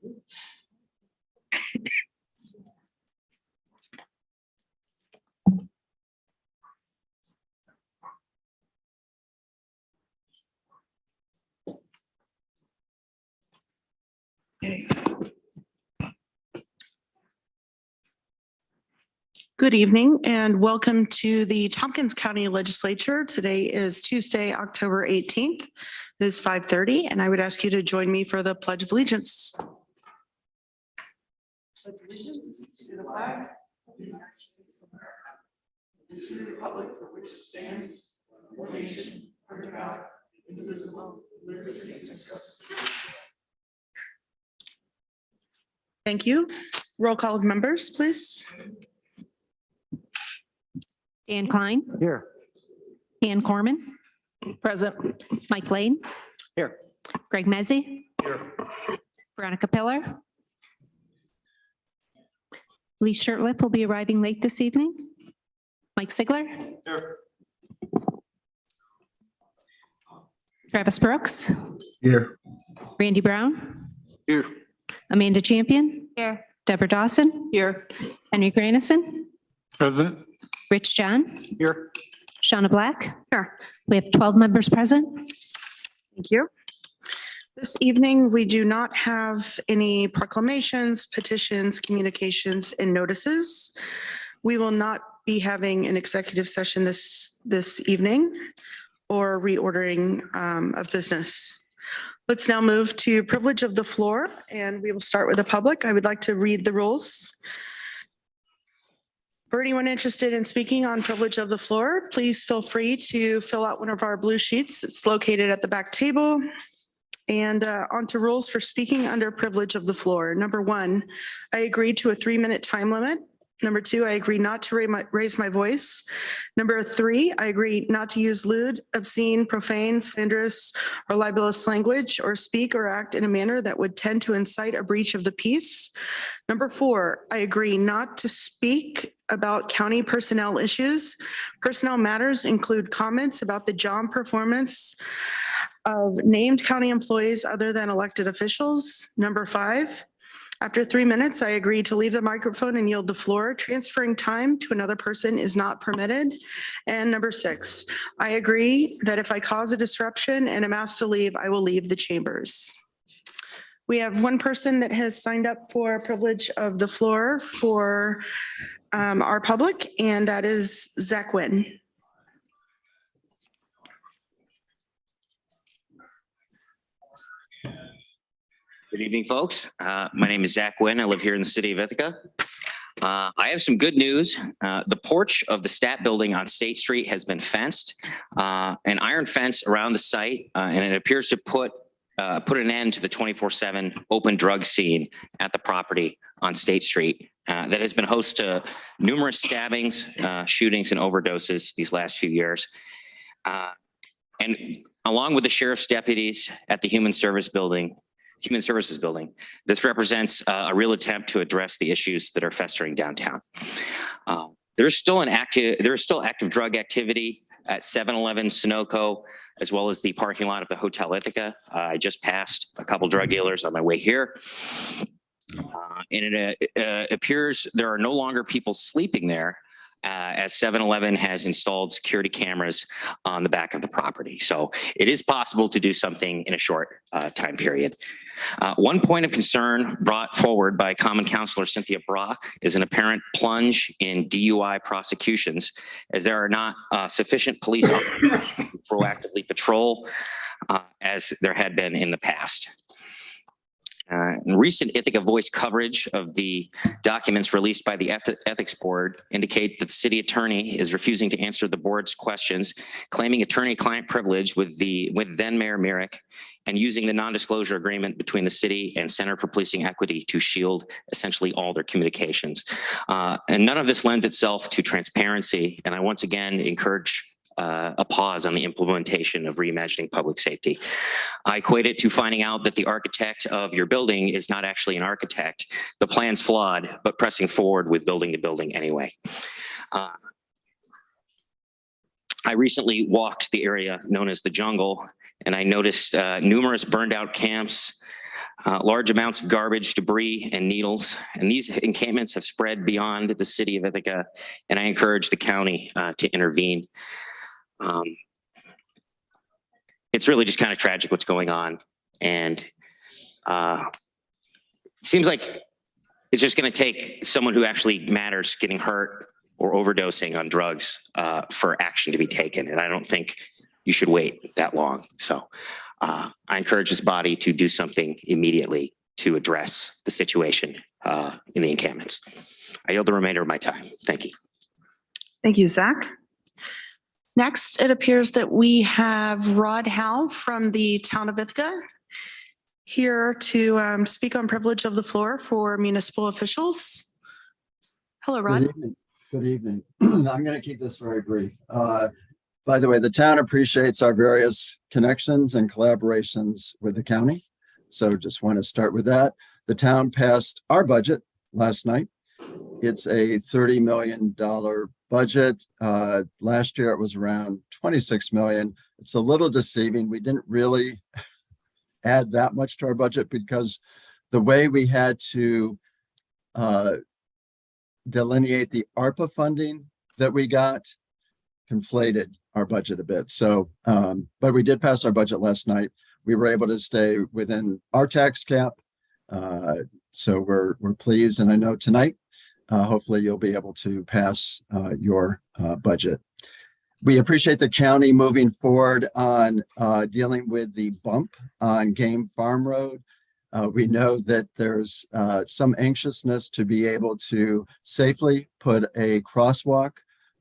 Okay. Good evening and welcome to the Tompkins County Legislature. Today is Tuesday, October 18th. It is 5:30 and I would ask you to join me for the Pledge of Allegiance. Pledge allegiance to the flag of the United States of America, and to the republic for which it stands, one nation, under God, indivisible, with liberty and justice. Thank you. Roll call of members, please. Dan Klein. Here. Ann Corman. Present. Mike Lane. Here. Greg Mezzi. Here. Veronica Pillar. Lee Shirtliff will be arriving late this evening. Mike Sigler. Here. Travis Brooks. Here. Randy Brown. Here. Amanda Champion. Here. Deborah Dawson. Here. Henry Granison. Present. Rich John. Here. Shauna Black. Sure. We have 12 members present. Thank you. This evening, we do not have any proclamations, petitions, communications, and notices. We will not be having an executive session this evening or reordering of business. Let's now move to privilege of the floor, and we will start with the public. I would like to read the rules. For anyone interested in speaking on privilege of the floor, please feel free to fill out one of our blue sheets. It's located at the back table. And on to rules for speaking under privilege of the floor. Number 1, I agree to a 3-minute time limit. Number 2, I agree not to raise my voice. Number 3, I agree not to use lewd, obscene, profane, slanderous, or libelous language or speak or act in a manner that would tend to incite a breach of the peace. Number 4, I agree not to speak about county personnel issues. Personnel matters include comments about the job performance of named county employees other than elected officials. Number 5, after 3 minutes, I agree to leave the microphone and yield the floor. Transferring time to another person is not permitted. And number 6, I agree that if I cause a disruption and am asked to leave, I will leave the chambers. We have one person that has signed up for privilege of the floor for our public, and that is Zach Wynn. Good evening, folks. My name is Zach Wynn. I live here in the city of Ithaca. I have some good news. The porch of the Stat Building on State Street has been fenced, an iron fence around the site, and it appears to put an end to the 24/7 open drug scene at the property on State Street that has been host to numerous stabbings, shootings, and overdoses these last few years. And along with the sheriff's deputies at the Human Services Building, this represents a real attempt to address the issues that are festering downtown. There's still active drug activity at 7-Eleven, Sunoco, as well as the parking lot of the Hotel Ithaca. I just passed a couple drug dealers on my way here. And it appears there are no longer people sleeping there, as 7-Eleven has installed security cameras on the back of the property. So it is possible to do something in a short time period. One point of concern brought forward by Common Councilor Cynthia Brock is an apparent plunge in DUI prosecutions, as there are not sufficient police officers to proactively patrol as there had been in the past. Recent Ithaca Voice coverage of the documents released by the Ethics Board indicate that the city attorney is refusing to answer the board's questions, claiming attorney-client privilege with then Mayor Merrick, and using the non-disclosure agreement between the city and Center for Policing Equity to shield essentially all their communications. And none of this lends itself to transparency. And I once again encourage a pause on the implementation of reimagining public safety. I equate it to finding out that the architect of your building is not actually an architect. The plan's flawed, but pressing forward with building the building anyway. I recently walked the area known as the Jungle, and I noticed numerous burned out camps, large amounts of garbage, debris, and needles. And these encampments have spread beyond the city of Ithaca, and I encourage the county to intervene. It's really just kind of tragic what's going on. And it seems like it's just going to take someone who actually matters getting hurt or overdosing on drugs for action to be taken. And I don't think you should wait that long. So I encourage this body to do something immediately to address the situation in the encampments. I yield the remainder of my time. Thank you. Thank you, Zach. Next, it appears that we have Rod Howe from the town of Ithaca here to speak on privilege of the floor for municipal officials. Hello, Rod. Good evening. Good evening. I'm going to keep this very brief. By the way, the town appreciates our various connections and collaborations with the county. So just want to start with that. The town passed our budget last night. It's a $30 million budget. Last year it was around 26 million. It's a little deceiving. We didn't really add that much to our budget because the way we had to delineate the ARPA funding that we got conflated our budget a bit. So, but we did pass our budget last night. We were able to stay within our tax cap. So we're pleased. And I know tonight, hopefully you'll be able to pass your budget. We appreciate the county moving forward on dealing with the bump on Game Farm Road. We know that there's some anxiousness to be able to safely put a crosswalk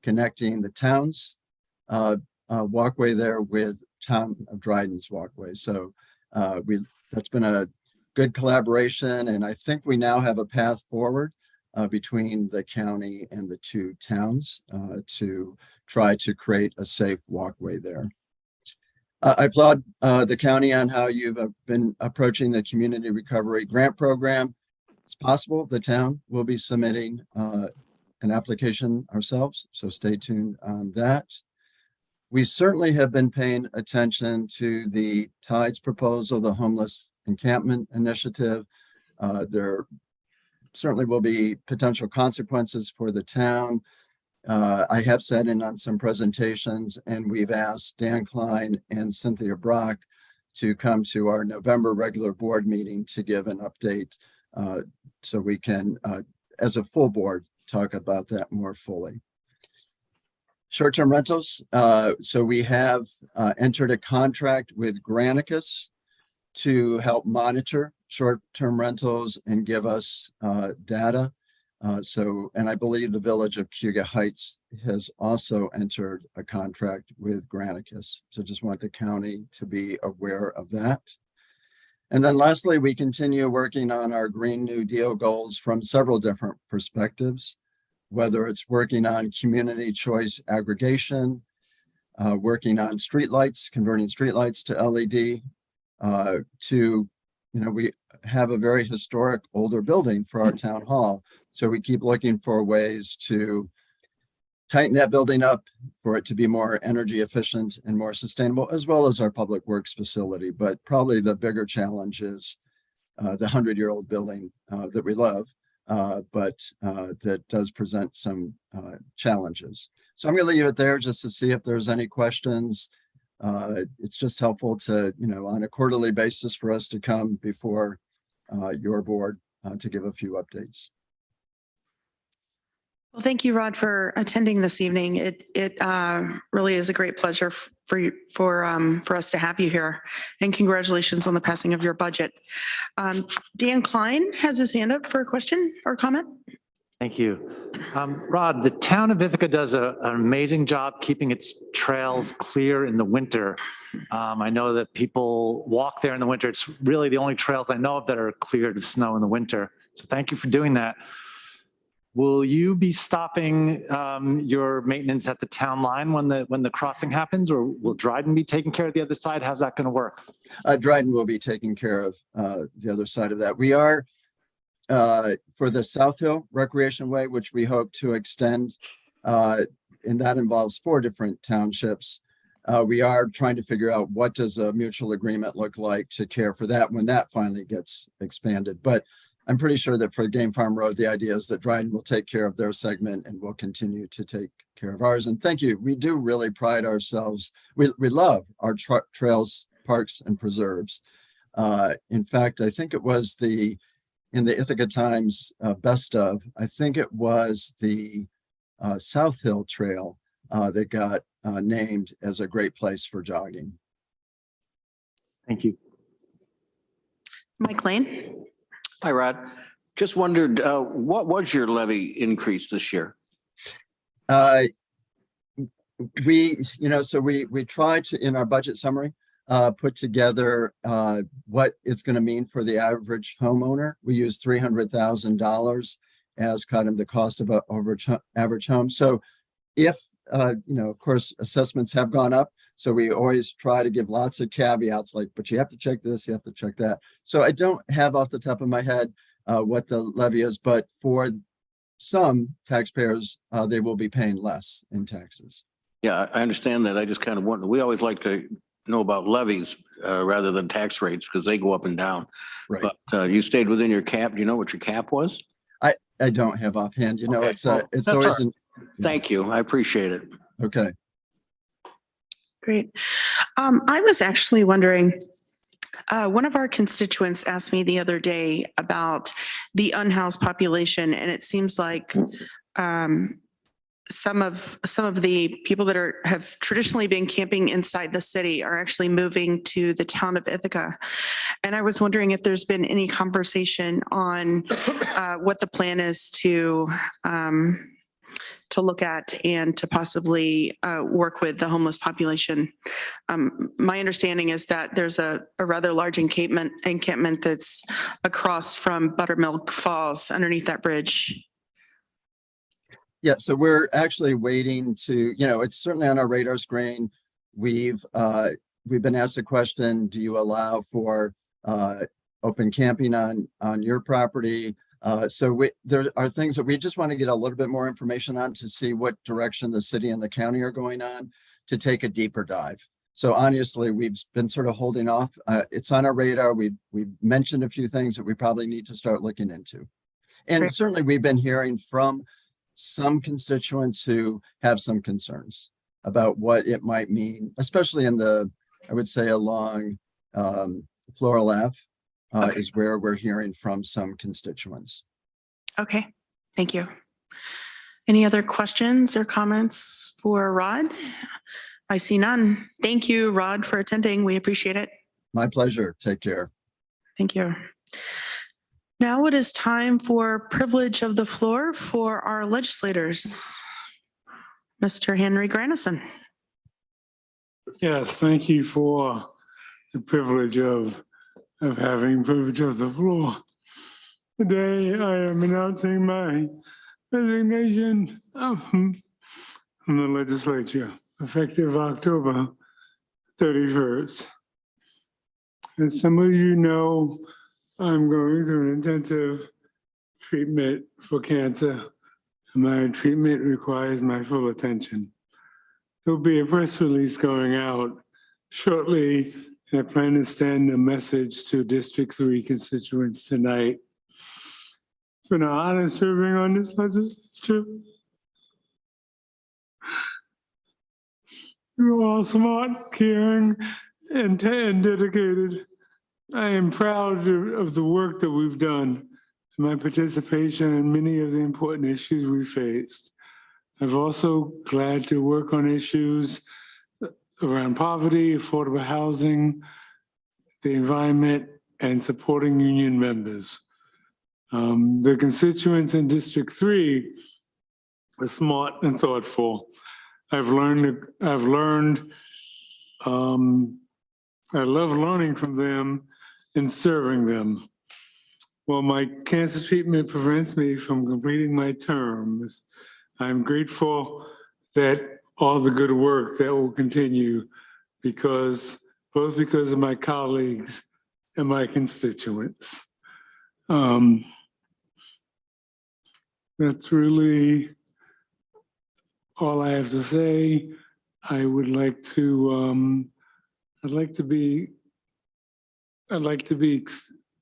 connecting the town's walkway there with Town of Dryden's walkway. So that's been a good collaboration, and I think we now have a path forward between the county and the two towns to try to create a safe walkway there. I applaud the county on how you've been approaching the Community Recovery Grant Program. It's possible the town will be submitting an application ourselves, so stay tuned on that. We certainly have been paying attention to the Tides proposal, the Homeless Encampment Initiative. There certainly will be potential consequences for the town. I have said in on some presentations, and we've asked Dan Klein and Cynthia Brock to come to our November regular board meeting to give an update so we can, as a full board, talk about that more fully. Short-term rentals. So we have entered a contract with Granicus to help monitor short-term rentals and give us data. And I believe the village of Cayuga Heights has also entered a contract with Granicus. So just want the county to be aware of that. And then lastly, we continue working on our Green New Deal goals from several different perspectives, whether it's working on community choice aggregation, working on streetlights, converting streetlights to LED, we have a very historic older building for our town hall. So we keep looking for ways to tighten that building up for it to be more energy efficient and more sustainable, as well as our public works facility. But probably the bigger challenge is the 100-year-old building that we love, but that does present some challenges. So I'm going to leave it there just to see if there's any questions. It's just helpful to, on a quarterly basis for us to come before your board to give a few updates. Well, thank you, Rod, for attending this evening. It really is a great pleasure for us to have you here, and congratulations on the passing of your budget. Dan Klein has his hand up for a question or comment. Thank you. Rod, the town of Ithaca does an amazing job keeping its trails clear in the winter. I know that people walk there in the winter. It's really the only trails I know of that are cleared of snow in the winter. So thank you for doing that. Will you be stopping your maintenance at the town line when the crossing happens, or will Dryden be taking care of the other side? How's that going to work? Dryden will be taking care of the other side of that. We are for the South Hill Recreation Way, which we hope to extend, and that involves 4 different townships. We are trying to figure out what does a mutual agreement look like to care for that when that finally gets expanded. But I'm pretty sure that for Game Farm Road, the idea is that Dryden will take care of their segment and we'll continue to take care of ours. And thank you. We do really pride ourselves. We love our trails, parks, and preserves. In fact, I think it was in the Ithaca Times best of, I think it was the South Hill Trail that got named as a great place for jogging. Thank you. Mike Lane. Hi, Rod. Just wondered, what was your levy increase this year? So we tried to, in our budget summary, put together what it's going to mean for the average homeowner. We use $300,000 as kind of the cost of an average home. So if, of course, assessments have gone up. So we always try to give lots of caveats like, but you have to check this, you have to check that. So I don't have off the top of my head what the levy is, but for some taxpayers, they will be paying less in taxes. Yeah, I understand that. I just kind of wonder, we always like to know about levies rather than tax rates because they go up and down. Right. But you stayed within your cap. Do you know what your cap was? I don't have offhand, Okay. it's Well, it's that's always, all Thank you. I appreciate it. okay. Great. I was actually wondering, one of our constituents asked me the other day about the unhoused population, and it seems like some of the people that have traditionally been camping inside the city are actually moving to the town of Ithaca. And I was wondering if there's been any conversation on what the plan is to look at and to possibly work with the homeless population. My understanding is that there's a rather large encampment that's across from Buttermilk Falls underneath that bridge. Yeah, so we're actually waiting to, it's certainly on our radar screen. We've been asked the question, do you allow for open camping on your property? So there are things that we just want to get a little bit more information on to see what direction the city and the county are going on to take a deeper dive. So honestly, we've been sort of holding off. It's on our radar. We've mentioned a few things that we probably need to start looking into. And Great. certainly we've been hearing from some constituents who have some concerns about what it might mean, especially I would say along Floral Ave is where we're hearing from some constituents. Okay, thank you. Any other questions or comments for Rod? I see none. Thank you, Rod, for attending. We appreciate it. My pleasure. Take care. Thank you. Now it is time for privilege of the floor for our legislators. Mr. Henry Grandison. Yes, thank you for the privilege of having privilege of the floor. Today, I am announcing my resignation from the legislature effective October 31st. As some of you know, I'm going through an intensive treatment for cancer. My treatment requires my full attention. There'll be a press release going out shortly, and I plan to send a message to District 3 constituents tonight. It's been an honor serving on this legislature. You're all smart, caring, and dedicated. I am proud of the work that we've done and my participation in many of the important issues we faced. I'm also glad to work on issues around poverty, affordable housing, the environment, and supporting union members. The constituents in District 3 are smart and thoughtful. I love learning from them and serving them. While my cancer treatment prevents me from completing my terms, I'm grateful that all the good work that will continue both because of my colleagues and my constituents. That's really all I have to say. I would like to, I'd like to be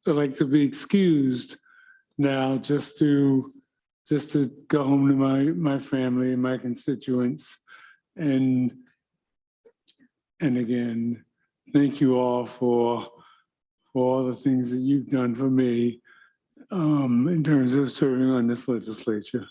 excused now just to go home to my family and my constituents. And again, thank you all for all the things that you've done for me in terms of serving on this legislature.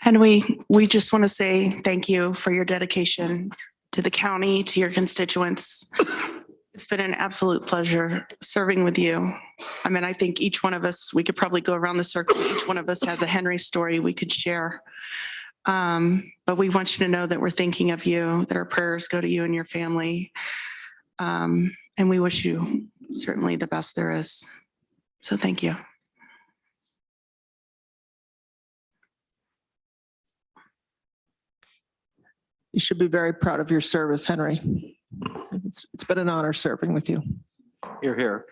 And we just want to say thank you for your dedication to the county, to your constituents. It's been an absolute pleasure serving with you. I mean, I think each one of us, we could probably go around the circle. Each one of us has a Henry story we could share. But we want you to know that we're thinking of you, that our prayers go to you and your family. And we wish you certainly the best there is. So thank you. You should be very proud of your service, Henry. It's been an honor serving with you. You're here.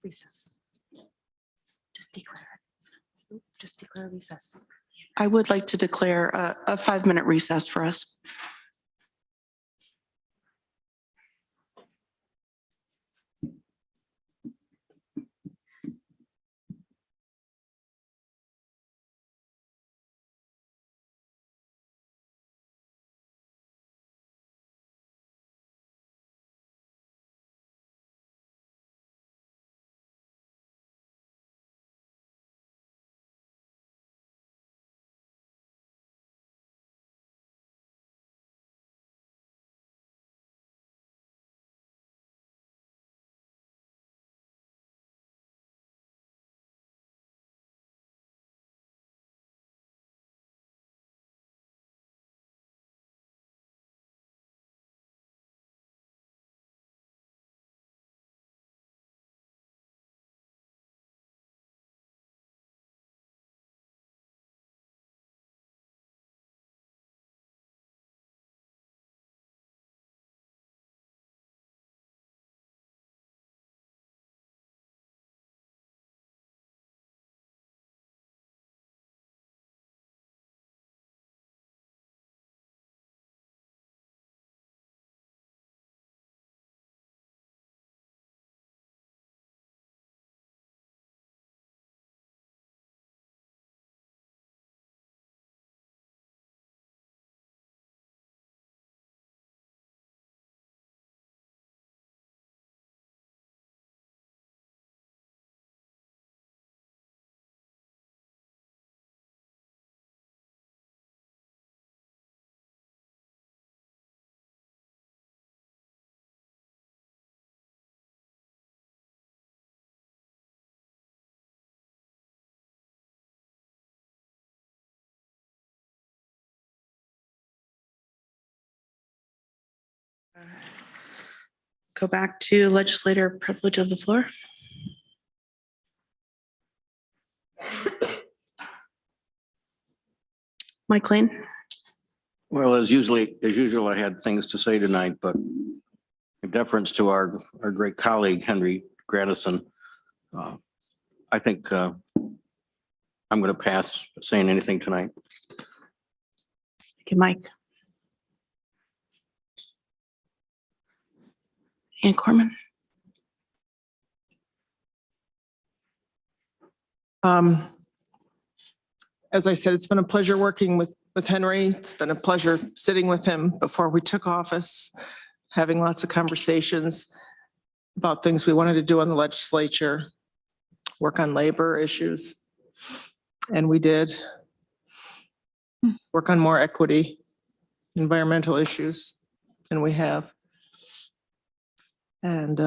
Recess. Just declare it. Just declare recess. I would like to declare a 5-minute recess for us. Go back to legislator privilege of the floor. Mike Lane. Well, as usual, I had things to say tonight, but in deference to our great colleague, Henry Gradison, I think I'm going to pass saying anything tonight. Thank you, Mike. Ann Corman. As I said, it's been a pleasure working with Henry. It's been a pleasure sitting with him before we took office. having lots of conversations about things we wanted to do on the legislature, work on labor issues. And we did work on more equity, environmental issues than we have. And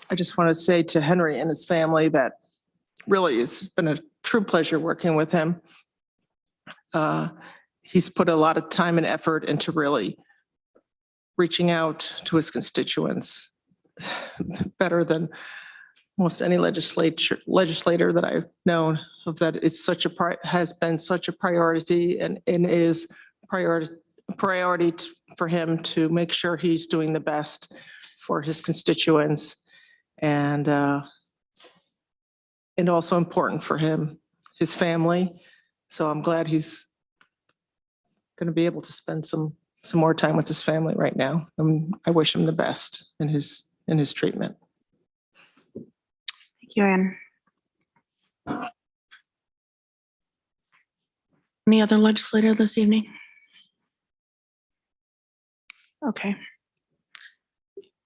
I just want to say to Henry and his family that really it's been a true pleasure working with him. He's put a lot of time and effort into really reaching out to his constituents better than most any legislator that I've known of, that it's such a has been such a priority and is priority for him to make sure he's doing the best for his constituents, and also important for him, his family. So I'm glad he's going to be able to spend some more time with his family right now. I wish him the best in his treatment. Thank you, Ann. Any other legislator this evening? Okay.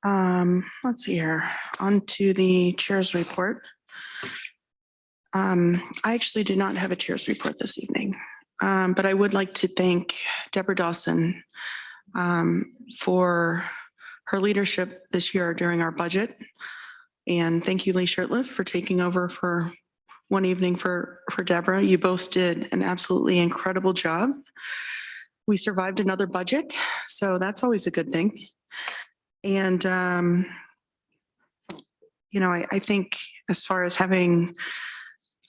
Let's see here. On to the chair's report. I actually do not have a chair's report this evening, but I would like to thank Deborah Dawson for her leadership this year during our budget. And thank you, Lee Shirtliff, for taking over for one evening for Deborah. You both did an absolutely incredible job. We survived another budget, so that's always a good thing. And, I think as far as having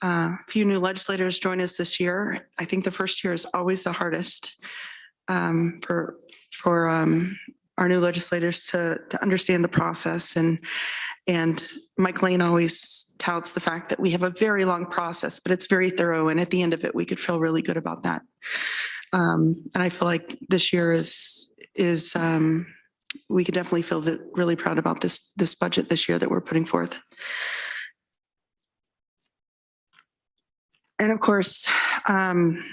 a few new legislators join us this year, I think the first year is always the hardest for our new legislators to understand the process. And Mike Lane always touts the fact that we have a very long process, but it's very thorough. And at the end of it, we could feel really good about that. And I feel like this year is we could definitely feel really proud about this budget this year that we're putting forth. And of course, we're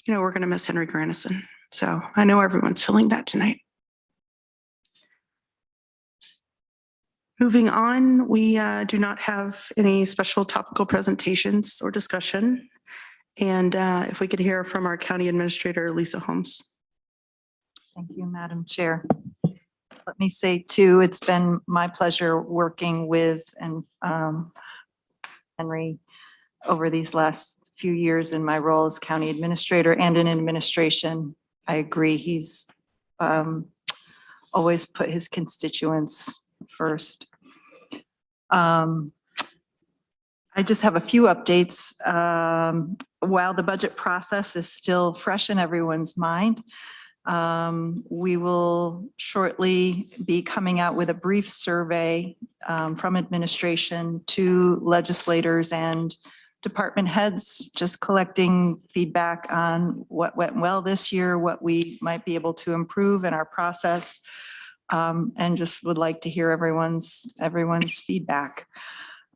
going to miss Henry Grandison. So I know everyone's feeling that tonight. Moving on, we do not have any special topical presentations or discussion. And if we could hear from our County Administrator, Lisa Holmes. Thank you, Madam Chair. Let me say too, it's been my pleasure working with Henry over these last few years in my role as County Administrator and in administration. I agree, he's always put his constituents first. I just have a few updates. While the budget process is still fresh in everyone's mind, we will shortly be coming out with a brief survey from administration to legislators and department heads, just collecting feedback on what went well this year, what we might be able to improve in our process, and just would like to hear everyone's feedback.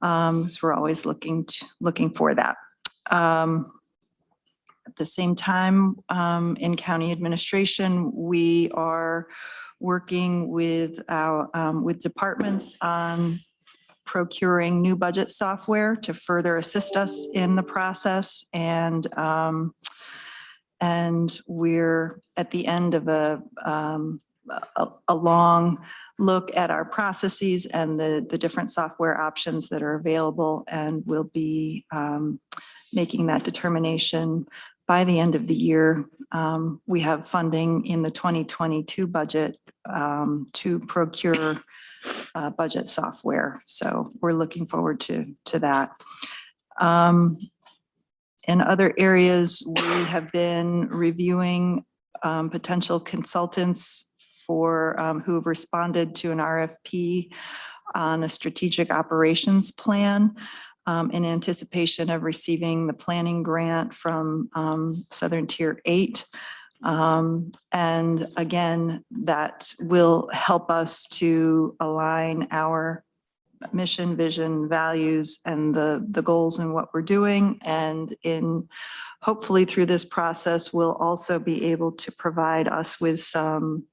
So we're always looking for that. At the same time, in county administration, we are working with with departments on procuring new budget software to further assist us in the process. And we're at the end of a long look at our processes and the different software options that are available, and we'll be making that determination by the end of the year. We have funding in the 2022 budget to procure budget software. So we're looking forward to that. In other areas, we have been reviewing potential consultants for who have responded to an RFP on a strategic operations plan in anticipation of receiving the planning grant from Southern Tier 8. And again, that will help us to align our mission, vision, values, and the goals and what we're doing. And hopefully through this process, we'll also be able to provide us with some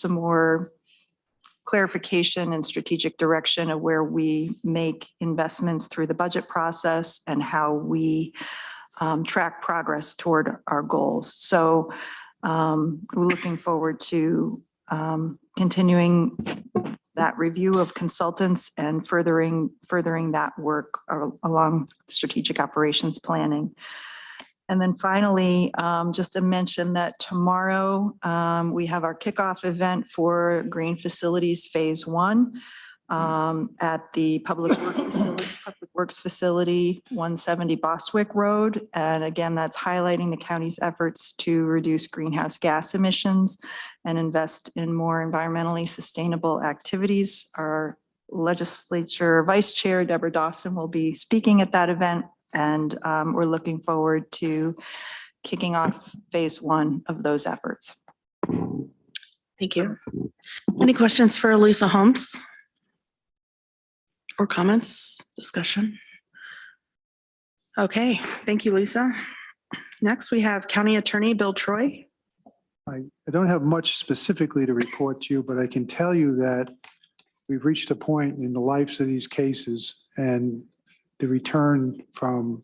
more clarification and strategic direction of where we make investments through the budget process and how we track progress toward our goals. So we're looking forward to continuing that review of consultants and furthering that work along strategic operations planning. And then finally, just to mention that tomorrow we have our kickoff event for Green Facilities Phase 1 at the Public Works Facility, 170 Bostwick Road. And again, that's highlighting the county's efforts to reduce greenhouse gas emissions and invest in more environmentally sustainable activities. Our Legislature Vice Chair, Deborah Dawson, will be speaking at that event. And we're looking forward to kicking off Phase 1 of those efforts. Thank you. Any questions for Lisa Holmes? Or comments, discussion? Okay, thank you, Lisa. Next, we have County Attorney Bill Troy. I don't have much specifically to report to you, but I can tell you that we've reached a point in the lives of these cases and the return from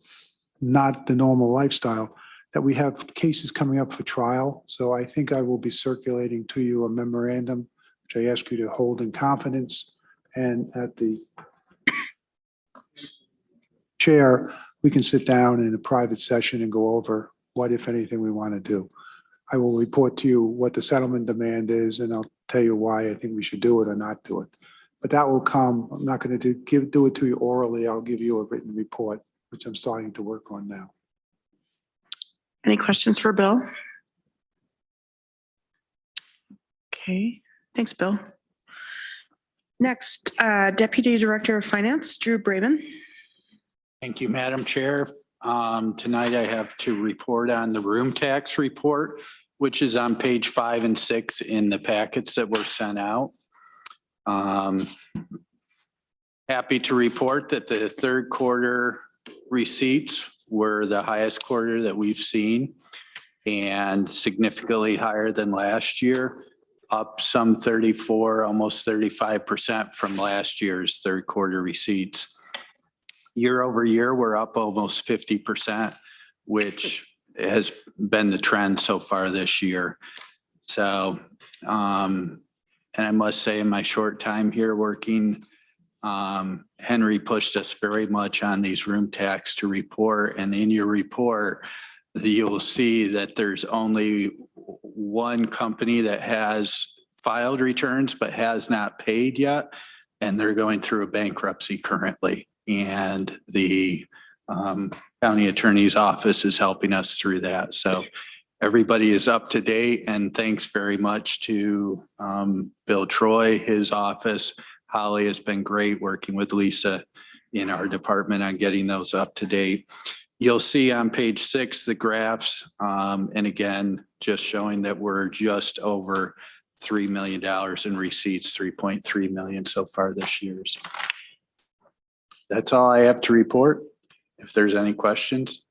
not the normal lifestyle that we have cases coming up for trial. So I think I will be circulating to you a memorandum, which I ask you to hold in confidence. And at the chair, we can sit down in a private session and go over what, if anything, we want to do. I will report to you what the settlement demand is, and I'll tell you why I think we should do it or not do it. But that will come. I'm not going to do it to you orally. I'll give you a written report, which I'm starting to work on now. Any questions for Bill? Okay, thanks, Bill. Next, Deputy Director of Finance, Drew Braven. Thank you, Madam Chair. Tonight I have to report on the room tax report, which is on page 5 and 6 in the packets that were sent out. Happy to report that the third quarter receipts were the highest quarter that we've seen and significantly higher than last year, up some 34, almost 35% from last year's third quarter receipts. Year over year, we're up almost 50%, which has been the trend so far this year. So, and I must say in my short time here working, Henry pushed us very much on these room tax to report. And in your report, you will see that there's only one company that has filed returns but has not paid yet. And they're going through a bankruptcy currently. And the county attorney's office is helping us through that. So everybody is up to date, and thanks very much to Bill Troy, his office. Holly has been great working with Lisa in our department on getting those up to date. You'll see on page 6 the graphs, and again, just showing that we're just over $3 million in receipts, 3.3 million so far this year. That's all I have to report. If there's any questions.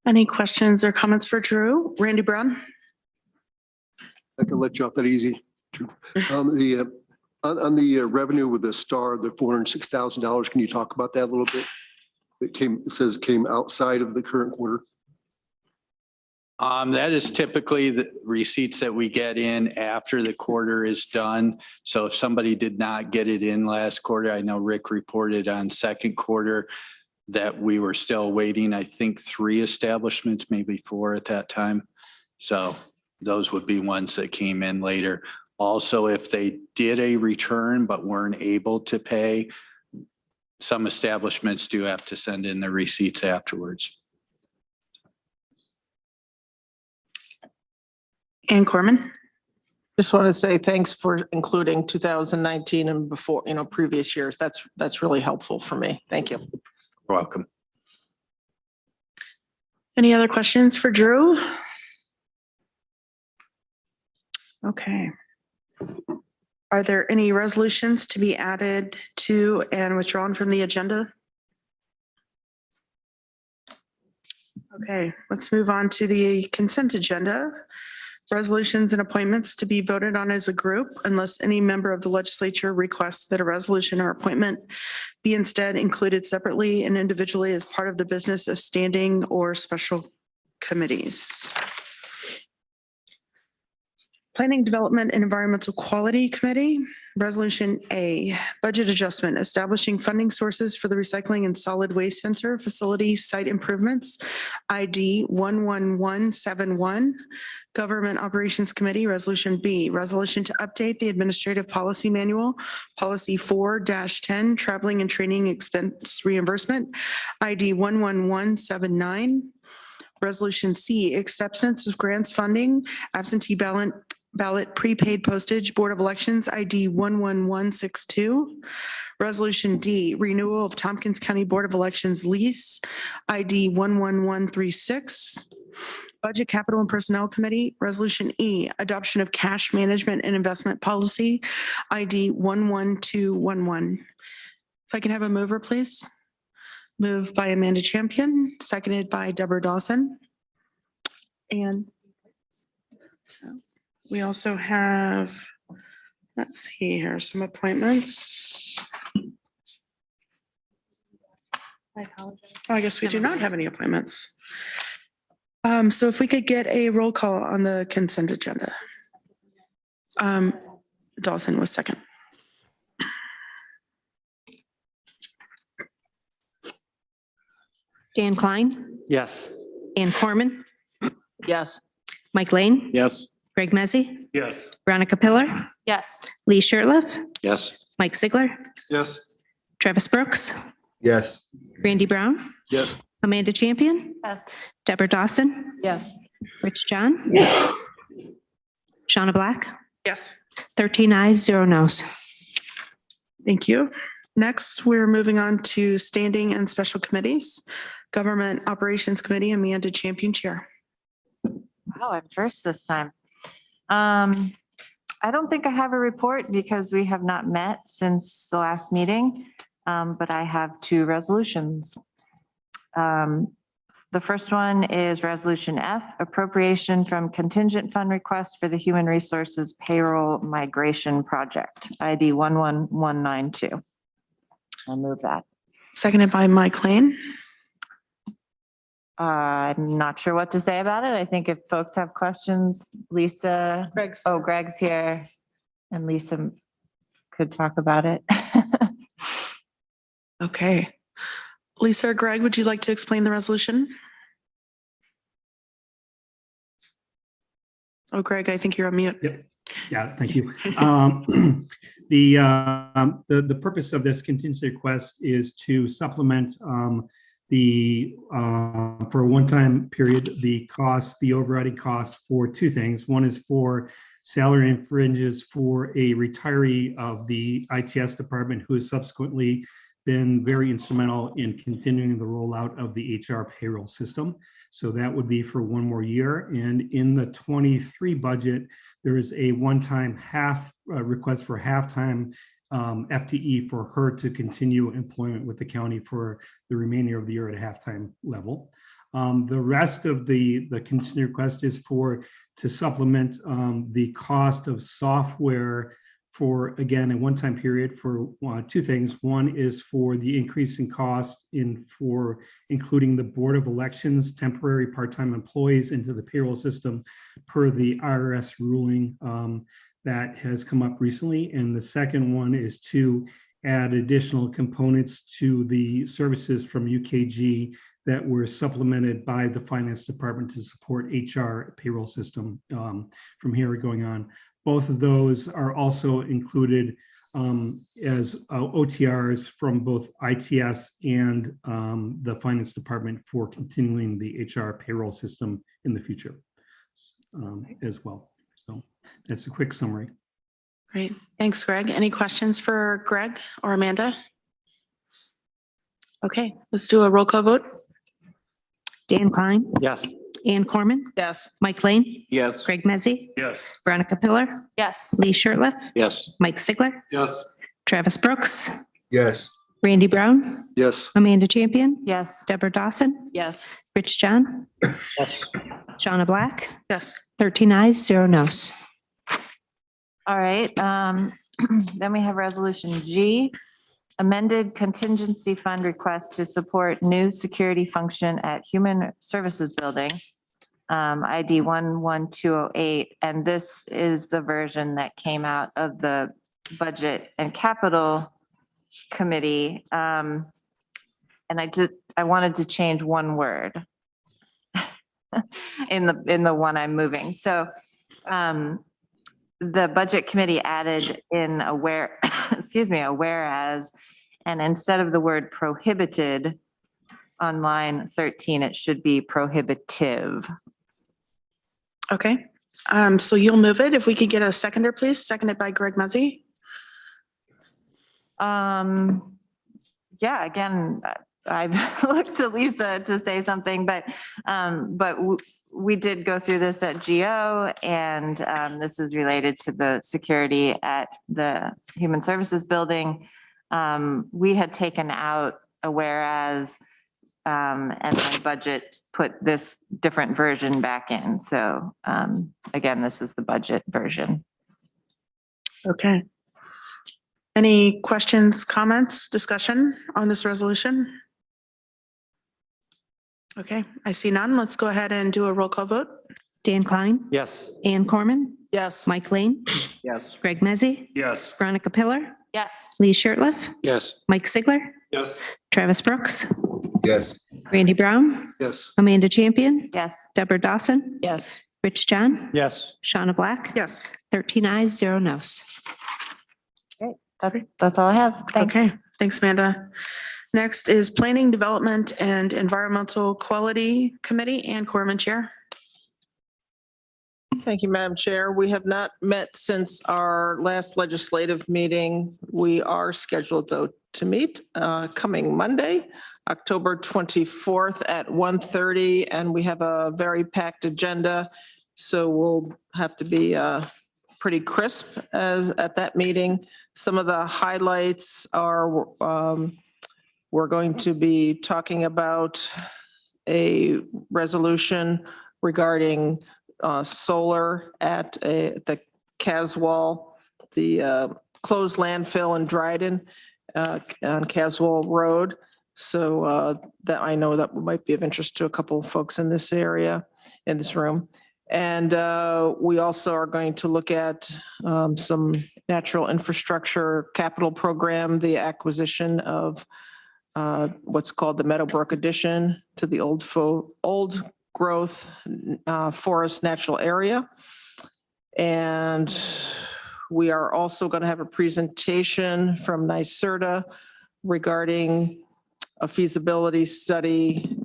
Any questions or comments for Drew? Randy Brown? I can let you off that easy. On the revenue with the star, the $406,000, can you talk about that a little bit? It says it came outside of the current quarter. That is typically the receipts that we get in after the quarter is done. So if somebody did not get it in last quarter, I know Rick reported on second quarter that we were still waiting, I think 3 establishments, maybe 4 at that time. So those would be ones that came in later. Also, if they did a return but weren't able to pay, some establishments do have to send in the receipts afterwards. Ann Corman? Just want to say thanks for including 2019 and before, previous years. That's really helpful for me. Thank you. You're welcome. Any other questions for Drew? Okay. Are there any resolutions to be added to and withdrawn from the agenda? Okay, let's move on to the consent agenda. Resolutions and appointments to be voted on as a group unless any member of the legislature requests that a resolution or appointment be instead included separately and individually as part of the business of standing or special committees. Planning, Development, and Environmental Quality Committee, Resolution A, budget adjustment, establishing funding sources for the Recycling and Solid Waste Center Facility Site Improvements, ID 11171. Government Operations Committee, Resolution B, resolution to update the Administrative Policy Manual, Policy 4-10, Traveling and Training Expense Reimbursement, ID 11179. Resolution C, acceptance of grants funding, absentee ballot prepaid postage, Board of Elections, ID 11162. Resolution D, renewal of Tompkins County Board of Elections lease, ID 11136. Budget, Capital, and Personnel Committee, Resolution E, adoption of cash management and investment policy, ID 11211. If I can have a mover, please. Moved by Amanda Champion, seconded by Deborah Dawson. And we also have, let's see here, some appointments. Oh, I guess we do not have any appointments. So if we could get a roll call on the consent agenda. Dawson was second. Dan Klein, Yes. Ann Corman, Yes. Mike Lane, Yes. Greg Mezzi, Yes. Veronica Pillar, Yes. Lee Shirtliff, Yes. Mike Sigler, Yes. Travis Brooks, Yes. Randy Brown, Yes. Amanda Champion, Yes. Deborah Dawson, Yes. Rich John, Shauna Black, Yes. 13 ayes, 0 nos. Thank you. Next, we're moving on to standing and special committees. Government Operations Committee, Amanda Champion, Chair. Wow, I'm first this time. I don't think I have a report because we have not met since the last meeting, but I have 2 resolutions. The first one is Resolution F, appropriation from contingent fund request for the Human Resources Payroll Migration Project, ID 11192. I'll move that. Seconded by Mike Lane. I'm not sure what to say about it. I think if folks have questions, Lisa. Greg's here, and Lisa could talk about it. Okay. Lisa or Greg, would you like to explain the resolution? Oh, Greg, I think you're on mute. Yep. Yeah, thank you. The purpose of this contingency request is to supplement for a one-time period, the overriding costs for 2 things. One is for salary and fringes for a retiree of the ITS department who has subsequently been very instrumental in continuing the rollout of the HR payroll system. So that would be for 1 more year. And in the 23 budget, there is a one-time request for half-time FTE for her to continue employment with the county for the remainder of the year at a halftime level. The rest of the contingency request is to supplement the cost of software for, again, a one-time period for 2 things. One is for the increase in cost for including the Board of Elections temporary part-time employees into the payroll system per the IRS ruling that has come up recently. And the second one is to add additional components to the services from UKG that were supplemented by the finance department to support HR payroll system from here going on. Both of those are also included as OTRs from both ITS and the finance department for continuing the HR payroll system in the future as well. So that's a quick summary. Great. Thanks, Greg. Any questions for Greg or Amanda? Okay, let's do a roll call vote. Dan Klein, Yes. Ann Corman, Yes. Mike Lane, Yes. Greg Mezzi, Yes. Veronica Pillar, Yes. Lee Shertliff, Yes. Mike Sigler, Yes. Travis Brooks, Yes. Randy Brown, Yes. Amanda Champion, Yes. Deborah Dawson, Yes. Rich John, Shauna Black, Yes. 13 ayes, 0 nos. All right, then we have resolution G, amended contingency fund request to support new security function at Human Services Building, ID 11208. And this is the version that came out of the Budget and Capital Committee. And I wanted to change one word in the one I'm moving. So, the Budget Committee added in a whereas, and instead of the word prohibited on line 13, it should be prohibitive. Okay. So you'll move it. If we could get a seconder, please. Seconded by Greg Mezzi. Yeah, again, I've looked to Lisa to say something, but we did go through this at GO, and this is related to the security at the Human Services Building. We had taken out a whereas, and then budget put this different version back in. So again, this is the budget version. Okay. Any questions, comments, discussion on this resolution? Okay, I see none. Let's go ahead and do a roll call vote. Dan Klein, Yes. Ann Corman, Yes. Mike Lane, Yes. Greg Mezzi, Yes. Veronica Pillar, Yes. Lee Shertliff, Yes. Mike Sigler, Yes. Travis Brooks, Yes. Randy Brown, Yes. Amanda Champion, Yes. Deborah Dawson, Yes. Rich John, Yes. Shauna Black, Yes. 13 ayes, 0 nos. That's all I have. Thanks. Okay, thanks, Amanda. Next is Planning, Development, and Environmental Quality Committee, Ann Corman, Chair. Thank you, Madam Chair. We have not met since our last legislative meeting. We are scheduled, though, to meet coming Monday, October 24th at 1:30, and we have a very packed agenda. So we'll have to be pretty crisp at that meeting. Some of the highlights are we're going to be talking about a resolution regarding solar at the Caswell, the closed landfill in Dryden on Caswell Road. So that I know that might be of interest to a couple of folks in this area, in this room. And we also are going to look at some natural infrastructure capital program, the acquisition of what's called the Meadowbrook addition to the old growth forest natural area. And we are also going to have a presentation from NYSERDA regarding a feasibility study.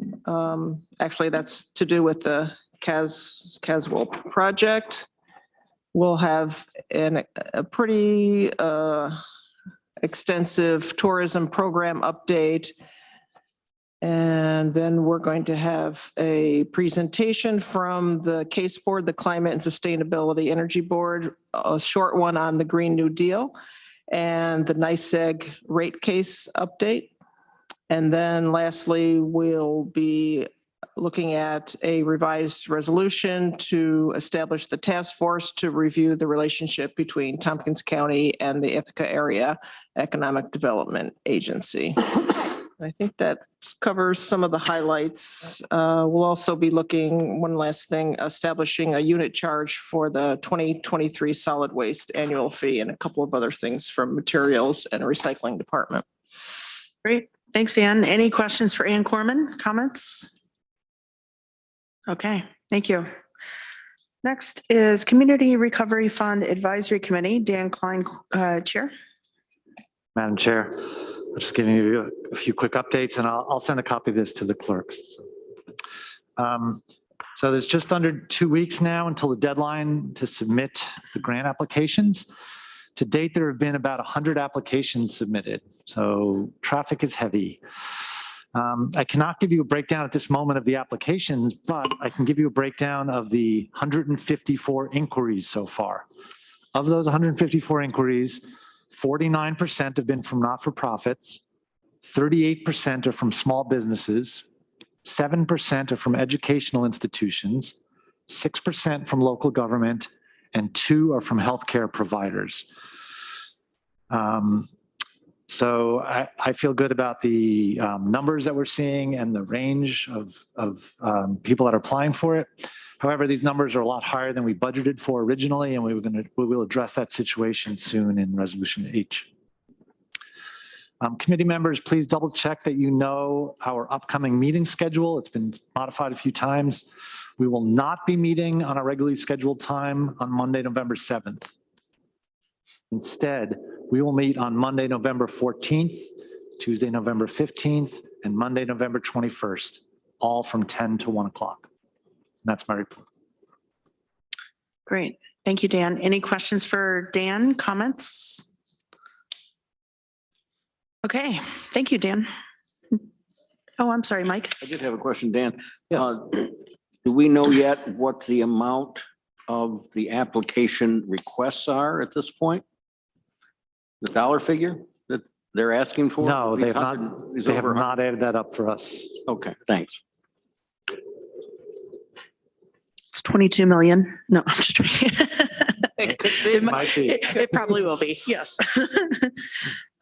Actually, that's to do with the Caswell project. We'll have a pretty extensive tourism program update. And then we're going to have a presentation from the CASE Board, the Climate and Sustainability Energy Board, a short one on the Green New Deal, and the NYSEG rate case update. And then lastly, we'll be looking at a revised resolution to establish the task force to review the relationship between Tompkins County and the Ithaca Area Economic Development Agency. I think that covers some of the highlights. We'll also be looking, one last thing, establishing a unit charge for the 2023 solid waste annual fee and a couple of other things from materials and recycling department. Great. Thanks, Ann. Any questions for Ann Corman? Comments? Okay, thank you. Next is Community Recovery Fund Advisory Committee, Dan Klein, Chair. Madam Chair, I'm just giving you a few quick updates, and I'll send a copy of this to the clerks. So there's just under 2 weeks now until the deadline to submit the grant applications. To date, there have been about 100 applications submitted, so traffic is heavy. I cannot give you a breakdown at this moment of the applications, but I can give you a breakdown of the 154 inquiries so far. Of those 154 inquiries, 49% have been from not-for-profits, 38% are from small businesses, 7% are from educational institutions, 6% from local government, and 2% are from healthcare providers. So I feel good about the numbers that we're seeing and the range of people that are applying for it. However, these numbers are a lot higher than we budgeted for originally, and we will address that situation soon in Resolution H. Committee members, please double check that you know our upcoming meeting schedule. It's been modified a few times. We will not be meeting on a regularly scheduled time on Monday, November 7th. Instead, we will meet on Monday, November 14th, Tuesday, November 15th, and Monday, November 21st, all from 10 to 1 o'clock. And that's my report. Great. Thank you, Dan. Any questions for Dan? Comments? Okay. Thank you, Dan. Oh, I'm sorry, Mike. I did have a question, Dan. Yes. Do we know yet what the amount of the application requests are at this point? The dollar figure that they're asking for? No, they have not added that up for us. Okay, thanks. It's 22 million. No, I'm just joking. It might be. It probably will be, yes.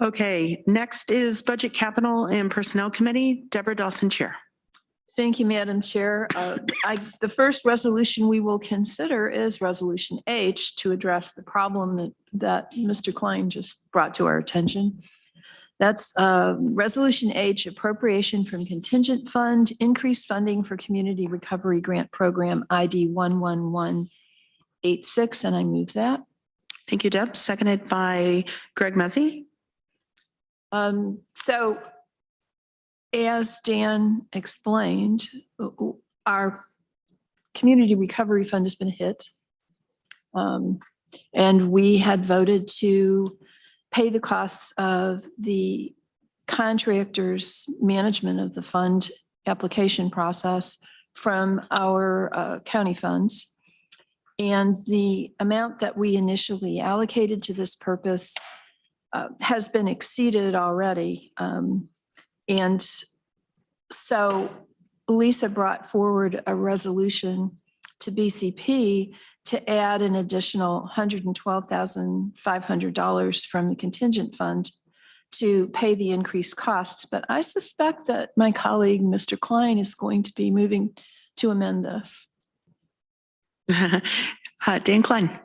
Okay, next is Budget, Capital, and Personnel Committee. Deborah Dawson, Chair. Thank you, Madam Chair. The first resolution we will consider is Resolution H to address the problem that Mr. Klein just brought to our attention. That's Resolution H, appropriation from contingent fund, increased funding for Community Recovery Grant Program ID 11186, and I move that. Thank you, Deb. Seconded by Greg Mezzi. So as Dan explained, our Community Recovery Fund has been hit. And we had voted to pay the costs of the contractor's management of the fund application process from our county funds. And the amount that we initially allocated to this purpose has been exceeded already. And so Lisa brought forward a resolution to BCP to add an additional $112,500 from the contingent fund to pay the increased costs. But I suspect that my colleague, Mr. Klein, is going to be moving to amend this. Dan Klein.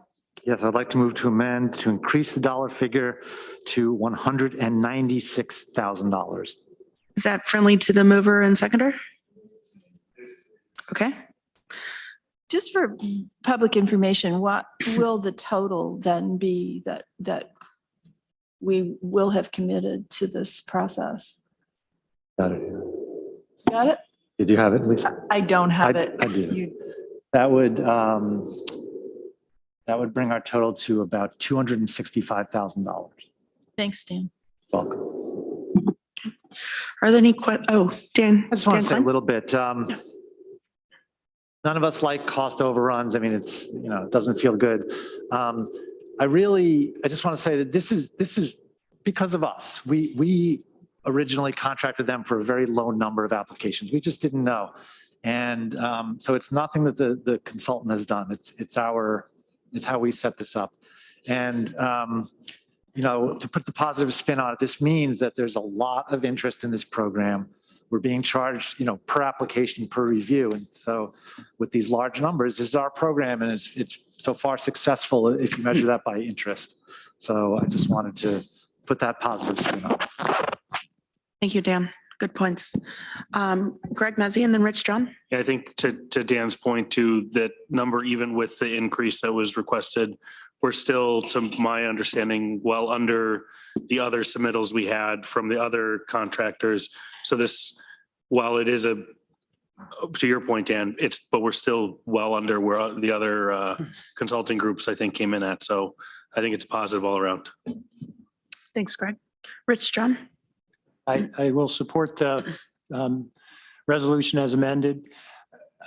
Yes, I'd like to move to amend to increase the dollar figure to $196,000. Is that friendly to the mover and seconder? Okay. Just for public information, what will the total then be that we will have committed to this process? Got it. Got it? Did you have it, Lisa? I don't have it. I do. You- That would bring our total to about $265,000. Thanks, Dan. Welcome. Are there any Dan? I just want Dan to say a Klein? little bit. None of us like cost overruns. I mean, it's, it doesn't feel good. I just want to say that this is because of us. We originally contracted them for a very low number of applications. We just didn't know. And so it's nothing that the consultant has done. It's how we set this up. And, to put the positive spin on it, this means that there's a lot of interest in this program. We're being charged, per application, per review. And so with these large numbers, this is our program, and it's so far successful if you measure that by interest. So I just wanted to put that positive spin on it. Thank you, Dan. Good points. Greg Mezzi and then Rich John. Yeah, I think to Dan's point too, that number, even with the increase that was requested, we're still, to my understanding, well under the other submittals we had from the other contractors. So this, while it is to your point, Dan, but we're still well under where the other consulting groups, I think, came in at. So I think it's positive all around. Thanks, Greg. Rich John. I will support the resolution as amended.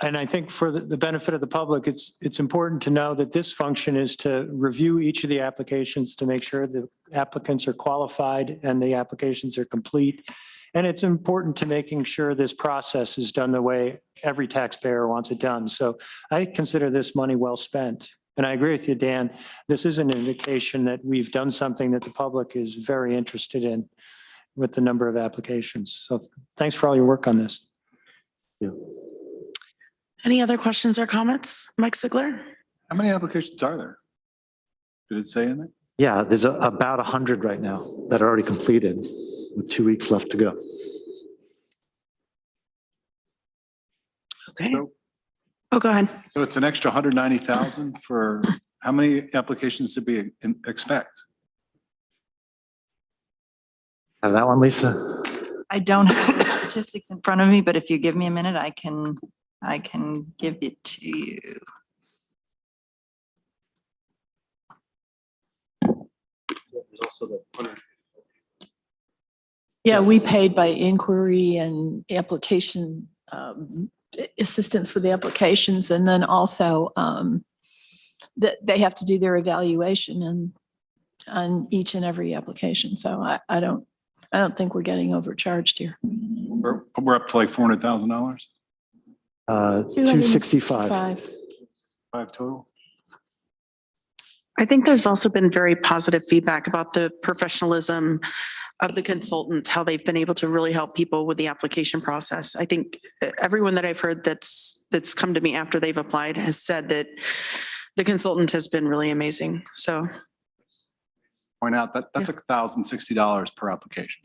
And I think for the benefit of the public, it's important to know that this function is to review each of the applications to make sure the applicants are qualified and the applications are complete. And it's important to making sure this process is done the way every taxpayer wants it done. So I consider this money well spent. And I agree with you, Dan. This is an indication that we've done something that the public is very interested in with the number of applications. So thanks for all your work on this. Any other questions or comments? Mike Sigler? How many applications are there? Did it say in there? Yeah, there's about 100 right now that are already completed with 2 weeks left to go. Okay. Oh, go ahead. So it's an extra 190,000 for, how many applications did we expect? Have that one, Lisa? I don't have the statistics in front of me, but if you give me a minute, I can give it to you. Yeah, we paid by inquiry and application, assistance with the applications, and then also that they have to do their evaluation on each and every application. So I don't think we're getting overcharged here. We're up to like $400,000? 265. 5 total? I think there's also been very positive feedback about the professionalism of the consultants, how they've been able to really help people with the application process. I think everyone that I've heard that's come to me after they've applied has said that the consultant has been really amazing. So Point out that that's $1,060 per application.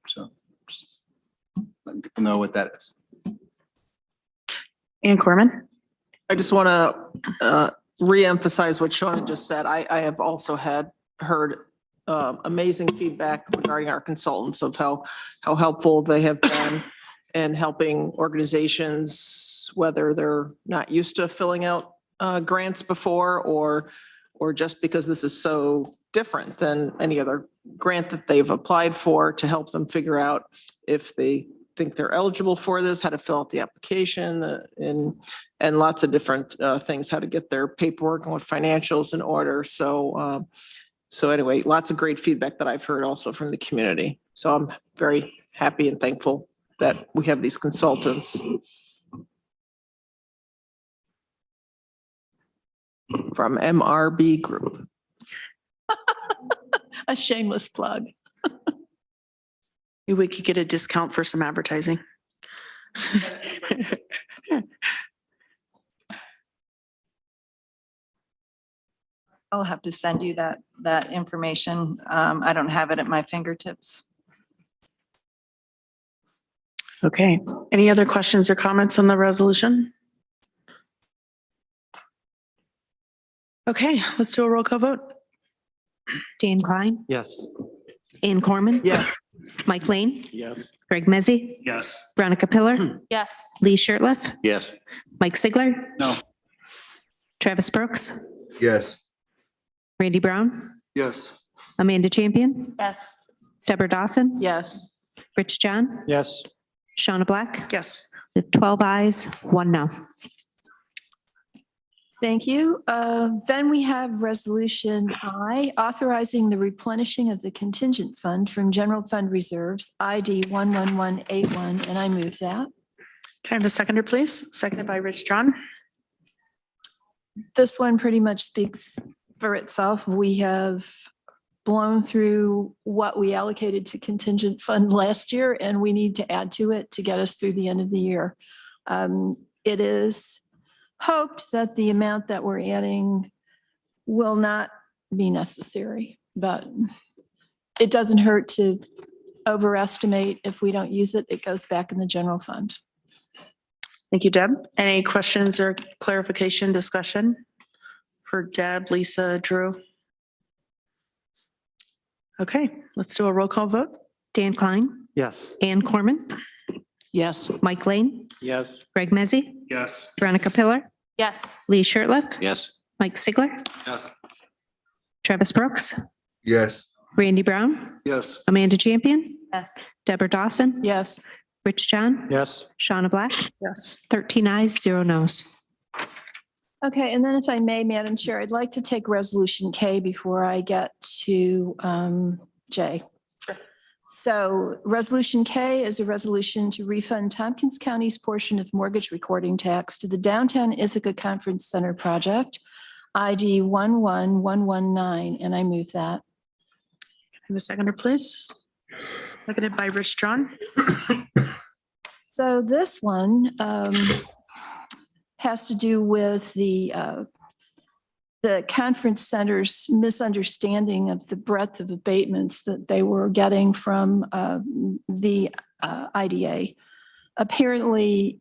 So just letting people know what that is. Ann Corman? I just want to reemphasize what Sean had just said. I have also heard amazing feedback regarding our consultants of how helpful they have been in helping organizations, whether they're not used to filling out grants before or just because this is so different than any other grant that they've applied for, to help them figure out if they think they're eligible for this, how to fill out the application, and lots of different things, how to get their paperwork and what financials in order. So anyway, lots of great feedback that I've heard also from the community. So I'm very happy and thankful that we have these consultants from MRB Group. A shameless plug. Maybe we could get a discount for some advertising. I'll have to send you that information. I don't have it at my fingertips. Okay. Any other questions or comments on the resolution? Okay, let's do a roll call vote. Dan Klein, Yes. Ann Corman. Yes. Mike Lane, Yes. Greg Mezzi, Yes. Veronica Pillar, Yes. Lee Shirtliff, Yes. Mike Sigler, No. Travis Brooks, Yes. Randy Brown, Yes. Amanda Champion, Yes. Deborah Dawson, Yes. Rich John, Yes. Shauna Black, Yes. 12 ayes, 1 no. Thank you. Then we have Resolution I, authorizing the replenishing of the contingent fund from general fund reserves, ID 11181, and I move that. Can I have a seconder, please? Seconded by Rich John. This one pretty much speaks for itself. We have blown through what we allocated to contingent fund last year, and we need to add to it to get us through the end of the year. It is hoped that the amount that we're adding will not be necessary, but it doesn't hurt to overestimate. If we don't use it, it goes back in the general fund. Thank you, Deb. Any questions or clarification, discussion for Deb, Lisa, Drew? Okay, let's do a roll call vote. Dan Klein, Yes. Ann Corman, Yes. Mike Lane, Yes. Greg Mezzi, Yes. Veronica Pillar, Yes. Lee Shirtliff, Yes. Mike Sigler, Yes. Travis Brooks, Yes. Randy Brown, Yes. Amanda Champion, Yes. Deborah Dawson, Yes. Rich John, Yes. Shauna Black, Yes. 13 ayes, 0 nos. Okay, and then if I may, Madam Chair, I'd like to take Resolution K before I get to J. So Resolution K is a resolution to refund Tompkins County's portion of mortgage recording tax to the Downtown Ithaca Conference Center project, ID 11119, and I move that. Have a seconder, please. Seconded by Rich John. So this one has to do with the conference center's misunderstanding of the breadth of abatements that they were getting from the IDA. Apparently,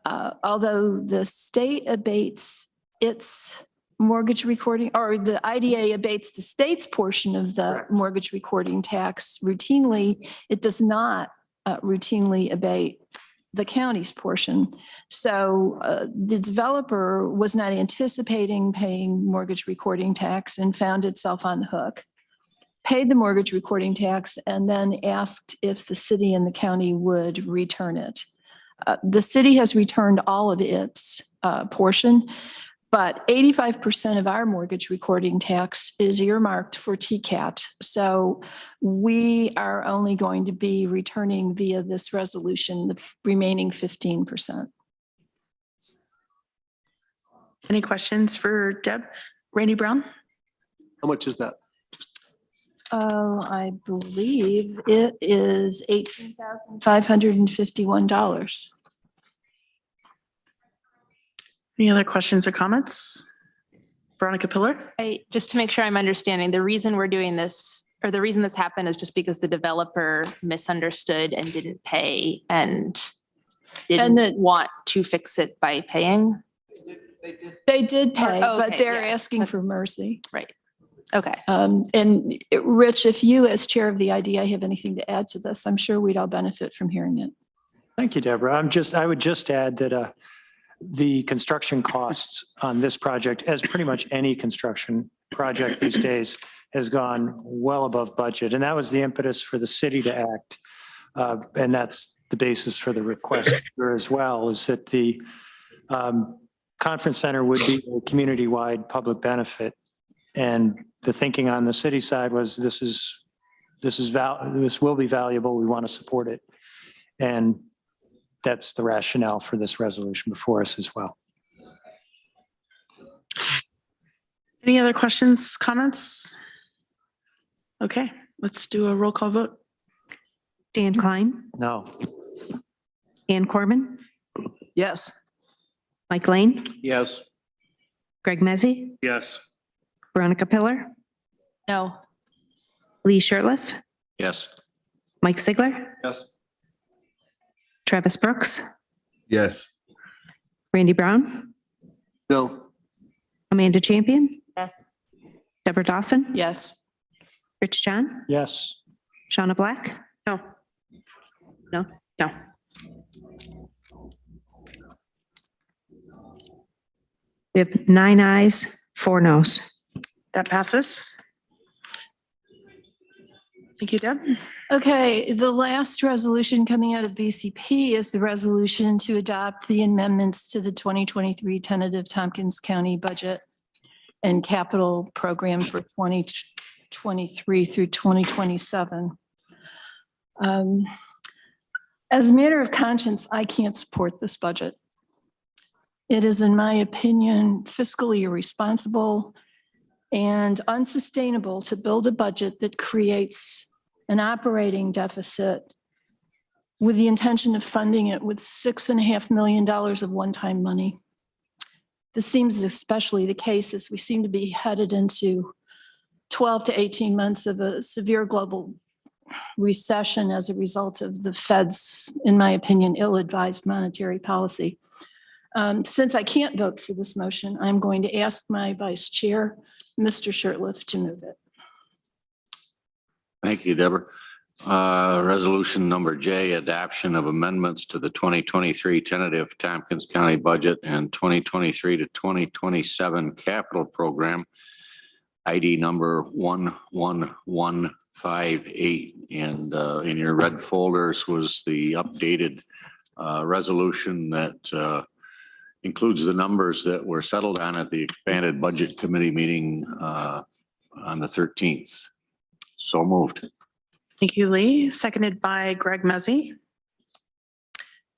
although the state abates its mortgage recording, or the IDA abates the state's portion of the mortgage recording tax routinely, it does not routinely abate the county's portion. So the developer was not anticipating paying mortgage recording tax and found itself on the hook, paid the mortgage recording tax, and then asked if the city and the county would return it. The city has returned all of its portion, but 85% of our mortgage recording tax is earmarked for TCAT. So we are only going to be returning via this resolution the remaining 15%. Any questions for Deb? Randy Brown? How much is that? I believe it is $18,551. Any other questions or comments? Veronica Pillar? Just to make sure I'm understanding, the reason we're doing this, or the reason this happened, is just because the developer misunderstood and didn't pay and didn't want to fix it by paying? They did pay, Oh, but okay, they're yeah. asking for mercy. Right. Okay. And Rich, if you as chair of the IDA have anything to add to this, I'm sure we'd all benefit from hearing it. Thank you, Deborah. I would just add that the construction costs on this project, as pretty much any construction project these days, has gone well above budget. And that was the impetus for the city to act. And that's the basis for the request here as well, is that the conference center would be a community-wide public benefit. And the thinking on the city side was this will be valuable. We want to support it. And that's the rationale for this resolution before us as well. Any other questions, comments? Okay, let's do a roll call vote. Dan Klein, No. Ann Corbin, Yes. Mike Lane, Yes. Greg Mezzi, Yes. Veronica Pillar, No. Lee Shirtliff, Yes. Mike Sigler, Yes. Travis Brooks, Yes. Randy Brown, No. Amanda Champion, Yes. Deborah Dawson, Yes. Rich John, Yes. Shauna Black, No. No. No. We have 9 ayes, 4 nos. That passes. Thank you, Deb. Okay, the last resolution coming out of BCP is the resolution to adopt the amendments to the 2023 tentative Tompkins County budget and capital program for 2023 through 2027. As a matter of conscience, I can't support this budget. It is, in my opinion, fiscally irresponsible and unsustainable to build a budget that creates an operating deficit with the intention of funding it with $6.5 million of one-time money. This seems especially the case as we seem to be headed into 12 to 18 months of a severe global recession as a result of the Fed's, in my opinion, ill-advised monetary policy. Since I can't vote for this motion, I'm going to ask my vice chair, Mr. Shirtliff, to move it. Thank you, Deborah. Resolution number J, adoption of amendments to the 2023 tentative Tompkins County budget and 2023 to 2027 capital program, ID number 11158. And in your red folders was the updated resolution that includes the numbers that were settled on at the expanded budget committee meeting on the 13th. So moved. Thank you, Lee. Seconded by Greg Mezzi.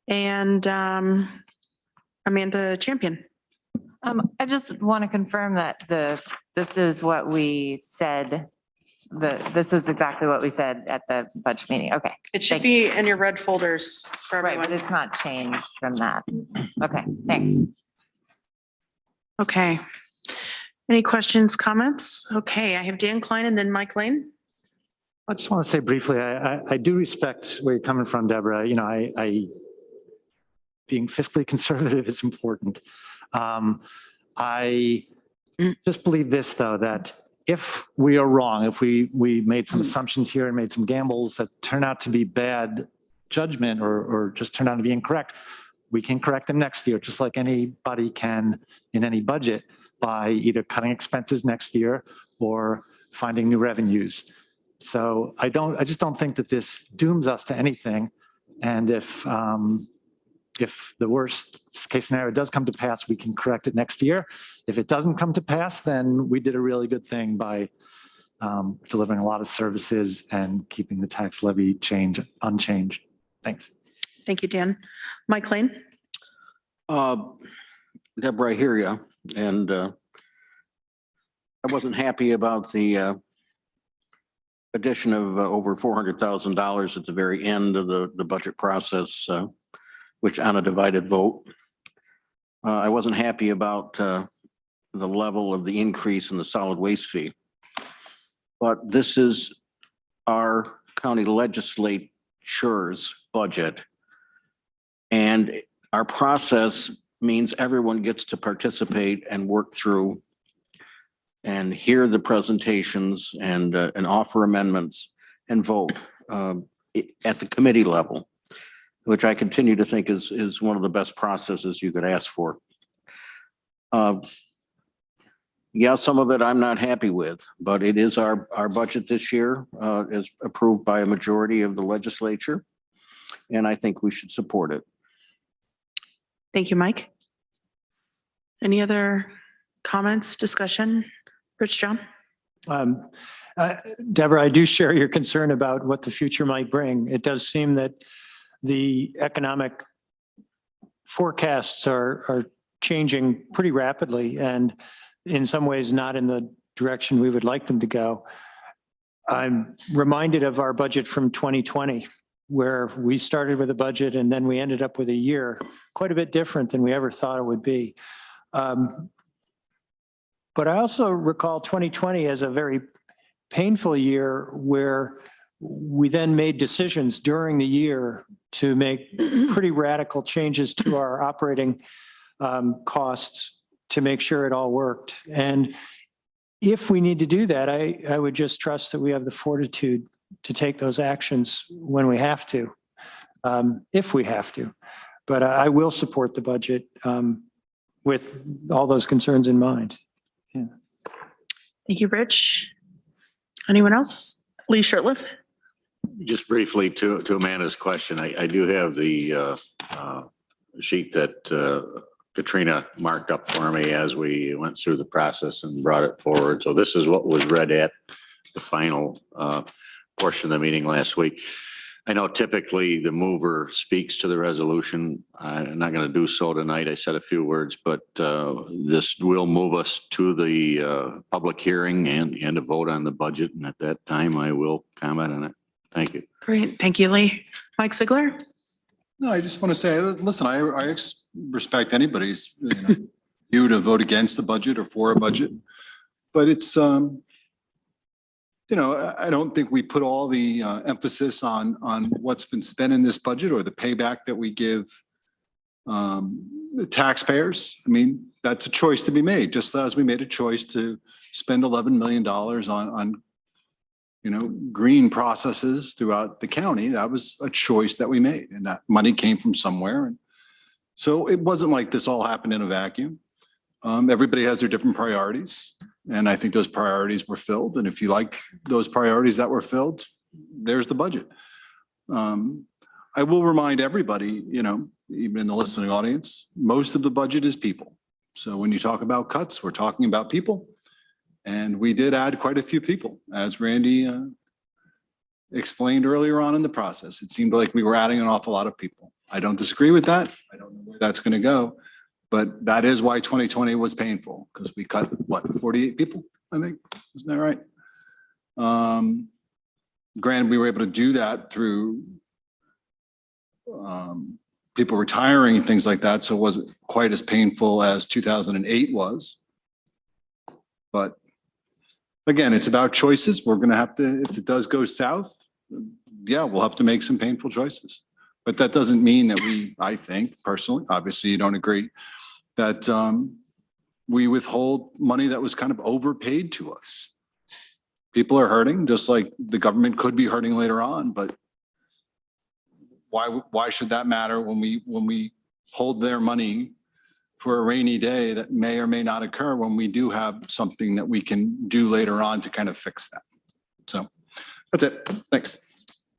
And Amanda Champion. I just want to confirm that this is what we said, this is exactly what we said at the budget meeting. Okay. It should be in your red folders for Right, everyone. but it's not changed from that. Okay, thanks. Okay. Any questions, comments? Okay, I have Dan Klein and then Mike Lane. I just want to say briefly, I do respect where you're coming from, Deborah. You know, I being fiscally conservative is important. I just believe this, though, that if we are wrong, if we made some assumptions here and made some gambles that turn out to be bad judgment or just turn out to be incorrect, we can correct them next year, just like anybody can in any budget by either cutting expenses next year or finding new revenues. So I just don't think that this dooms us to anything. And if the worst case scenario does come to pass, we can correct it next year. If it doesn't come to pass, then we did a really good thing by delivering a lot of services and keeping the tax levy change unchanged. Thanks. Thank you, Dan. Mike Lane. Deborah, I hear you. And I wasn't happy about the addition of over $400,000 at the very end of the budget process, which on a divided vote. I wasn't happy about the level of the increase in the solid waste fee. But this is our county legislature's budget. And our process means everyone gets to participate and work through and hear the presentations and offer amendments and vote at the committee level, which I continue to think is one of the best processes you could ask for. Yeah, some of it I'm not happy with, but it is our budget this year, is approved by a majority of the legislature, and I think we should support it. Thank you, Mike. Any other comments, discussion? Rich John? Deborah, I do share your concern about what the future might bring. It does seem that the economic forecasts are changing pretty rapidly and in some ways not in the direction we would like them to go. I'm reminded of our budget from 2020, where we started with a budget and then we ended up with a year quite a bit different than we ever thought it would be. But I also recall 2020 as a very painful year where we then made decisions during the year to make pretty radical changes to our operating costs to make sure it all worked. And if we need to do that, I would just trust that we have the fortitude to take those actions when we have to, if we have to. But I will support the budget with all those concerns in mind. Yeah. Thank you, Rich. Anyone else? Lee Shirtliff? Just briefly to Amanda's question, I do have the sheet that Katrina marked up for me as we went through the process and brought it forward. So this is what was read at the final portion of the meeting last week. I know typically the mover speaks to the resolution. I'm not going to do so tonight. I said a few words, but this will move us to the public hearing and a vote on the budget. And at that time, I will comment on it. Thank you. Great. Thank you, Lee. Mike Sigler? No, I just want to say, listen, I respect anybody's view to vote against the budget or for a budget, but it's, I don't think we put all the emphasis on what's been spent in this budget or the payback that we give the taxpayers. I mean, that's a choice to be made, just as we made a choice to spend $11 million on green processes throughout the county. That was a choice that we made, and that money came from somewhere. And so it wasn't like this all happened in a vacuum. Everybody has their different priorities, and I think those priorities were filled. And if you like those priorities that were filled, there's the budget. I will remind everybody, even in the listening audience, most of the budget is people. So when you talk about cuts, we're talking about people. And we did add quite a few people, as Randy explained earlier on in the process. It seemed like we were adding an awful lot of people. I don't disagree with that. I don't know where that's going to go. But that is why 2020 was painful, because we cut, 48 people, I think? Isn't that right? Granted, we were able to do that through people retiring and things like that, so it wasn't quite as painful as 2008 was. But again, it's about choices. We're going to have to, if it does go south, yeah, we'll have to make some painful choices. But that doesn't mean that I think personally, obviously you don't agree, that we withhold money that was kind of overpaid to us. People are hurting, just like the government could be hurting later on, but why should that matter when we hold their money for a rainy day that may or may not occur when we do have something that we can do later on to kind of fix that? So that's it. Thanks.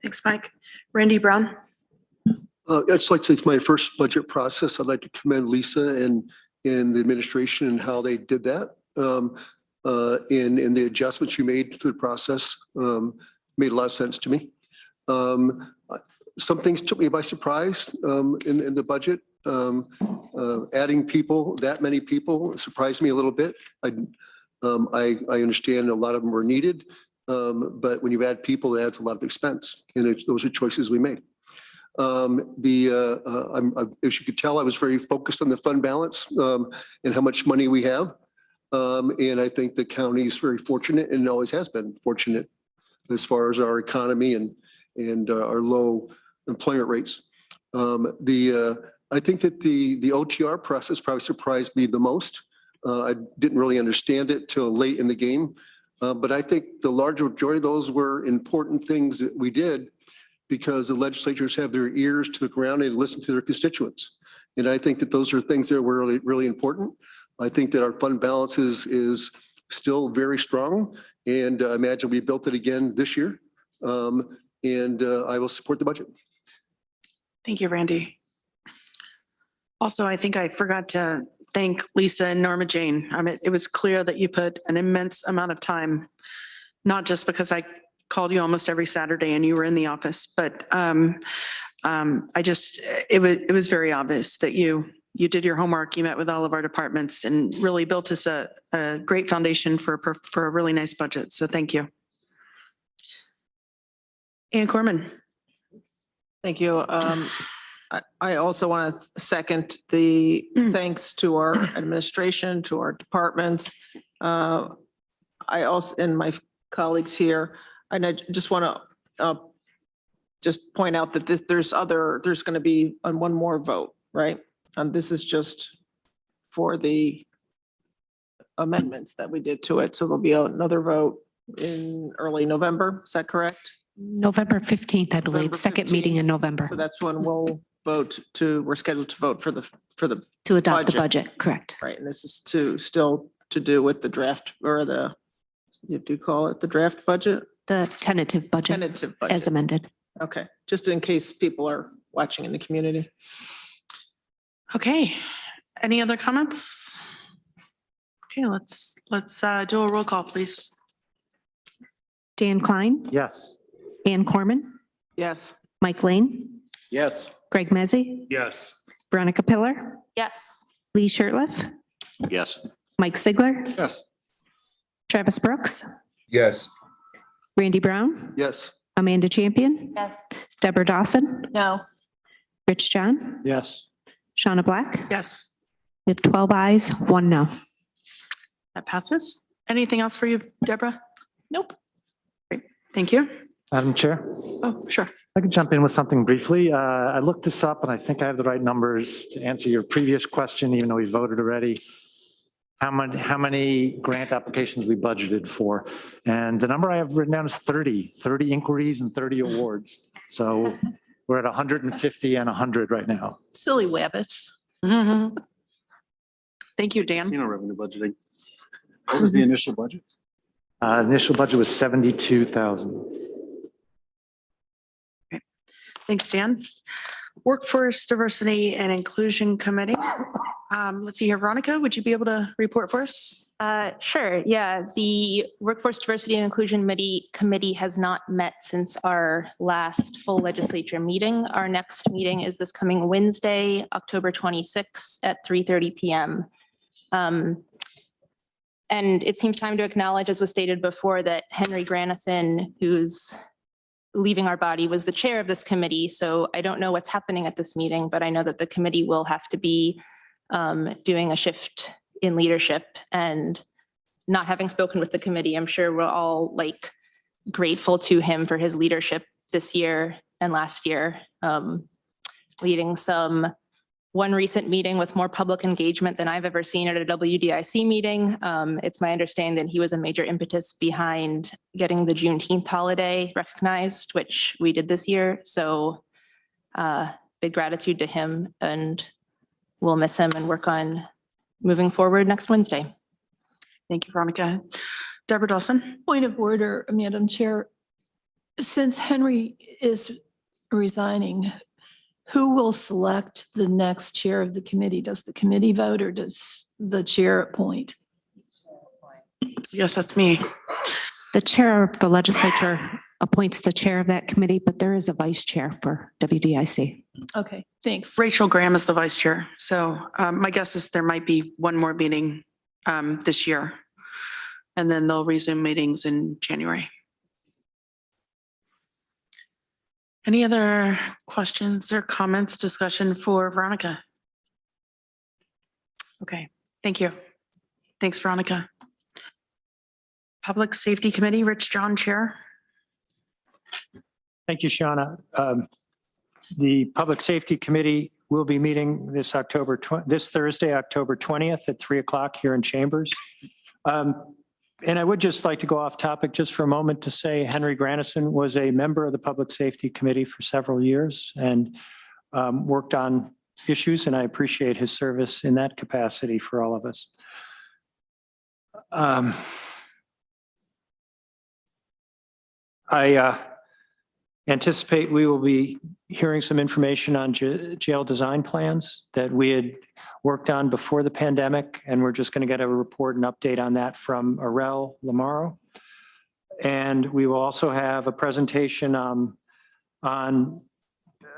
Thanks, Mike. Randy Brown. I'd just like to say it's my first budget process. I'd like to commend Lisa and the administration and how they did that. And the adjustments you made through the process made a lot of sense to me. Some things took me by surprise in the budget. Adding people, that many people, surprised me a little bit. I understand a lot of them were needed, but when you add people, it adds a lot of expense, and those are choices we made. As you could tell, I was very focused on the fund balance and how much money we have. And I think the county is very fortunate and always has been fortunate as far as our economy and our low employment rates. I think that the OTR process probably surprised me the most. I didn't really understand it till late in the game. But I think the large majority of those were important things that we did because the legislatures have their ears to the ground and listen to their constituents. And I think that those are things that were really, really important. I think that our fund balance is still very strong. And I imagine we built it again this year. And I will support the budget. Thank you, Randy. Also, I think I forgot to thank Lisa and Norma Jane. I mean, it was clear that you put an immense amount of time, not just because I called you almost every Saturday and you were in the office, but it was very obvious that you did your homework, you met with all of our departments and really built us a great foundation for a really nice budget. So thank you. Ann Corman. Thank you. I also want to second the thanks to our administration, to our departments. I also, and my colleagues here, and I just want to just point out that there's going to be one more vote, right? And this is just for the amendments that we did to it. So there'll be another vote in early November. Is that correct? November 15th, I believe, November second meeting in 15th. November. So that's when we'll we're scheduled to vote for the To adopt the budget, correct. right. And this is still to do with the draft or you do call it the draft budget? The tentative budget. Tentative budget. As amended. Okay, just in case people are watching in the community. Okay, any other comments? Okay, let's do a roll call, please. Dan Klein, Yes. Ann Corman, Yes. Mike Lane, Yes. Greg Mezzi, Yes. Veronica Pillar, Yes. Lee Shirtliff, Yes. Mike Sigler, Yes. Travis Brooks, Yes. Randy Brown, Yes. Amanda Champion, Yes. Deborah Dawson, No. Rich John, Yes. Shauna Black. Yes, We have 12 ayes, 1 no. that passes. Anything else for you, Deborah? Nope. Great, thank you. Madam Chair, Oh, sure. I can jump in with something briefly. I looked this up and I think I have the right numbers to answer your previous question, even though we voted already. How many grant applications we budgeted for? And the number I have written down is 30 inquiries and 30 awards. So we're at 150 and 100 right now. Silly wabbits. Mhm. Thank you, Dan. Casino revenue budgeting. What was the initial budget? Initial budget was 72,000. Thanks, Dan. Workforce Diversity and Inclusion Committee. Let's see here, Veronica, would you be able to report for us? Sure. Yeah. The Workforce Diversity and Inclusion Committee has not met since our last full legislature meeting. Our next meeting is this coming Wednesday, October 26th at 3:30 p.m. And it seems time to acknowledge, as was stated before, that Henry Granison, who's leaving our body, was the chair of this committee. So I don't know what's happening at this meeting, but I know that the committee will have to be doing a shift in leadership. And not having spoken with the committee, I'm sure we're all like grateful to him for his leadership this year and last year, leading one recent meeting with more public engagement than I've ever seen at a WDIC meeting. It's my understanding that he was a major impetus behind getting the Juneteenth holiday recognized, which we did this year. So big gratitude to him, and we'll miss him and work on moving forward next Wednesday. Thank you, Veronica. Deborah Dawson. Point of order, Madam Chair. Since Henry is resigning, who will select the next chair of the committee? Does the committee vote or does the chair appoint? Yes, that's me. The chair of the legislature appoints the chair of that committee, but there is a vice chair for WDIC. Okay, thanks. Rachel Graham is the vice chair. So my guess is there might be one more meeting this year, and then they'll resume meetings in January. Any other questions or comments, discussion for Veronica? Okay, thank you. Thanks, Veronica. Public Safety Committee, Rich John, Chair. Thank you, Shauna. The Public Safety Committee will be meeting this Thursday, October 20th at 3 o'clock here in Chambers. And I would just like to go off topic just for a moment to say Henry Granison was a member of the Public Safety Committee for several years and worked on issues, and I appreciate his service in that capacity for all of us. I anticipate we will be hearing some information on jail design plans that we had worked on before the pandemic, and we're just going to get a report and update on that from Arel Lamaro. And we will also have a presentation on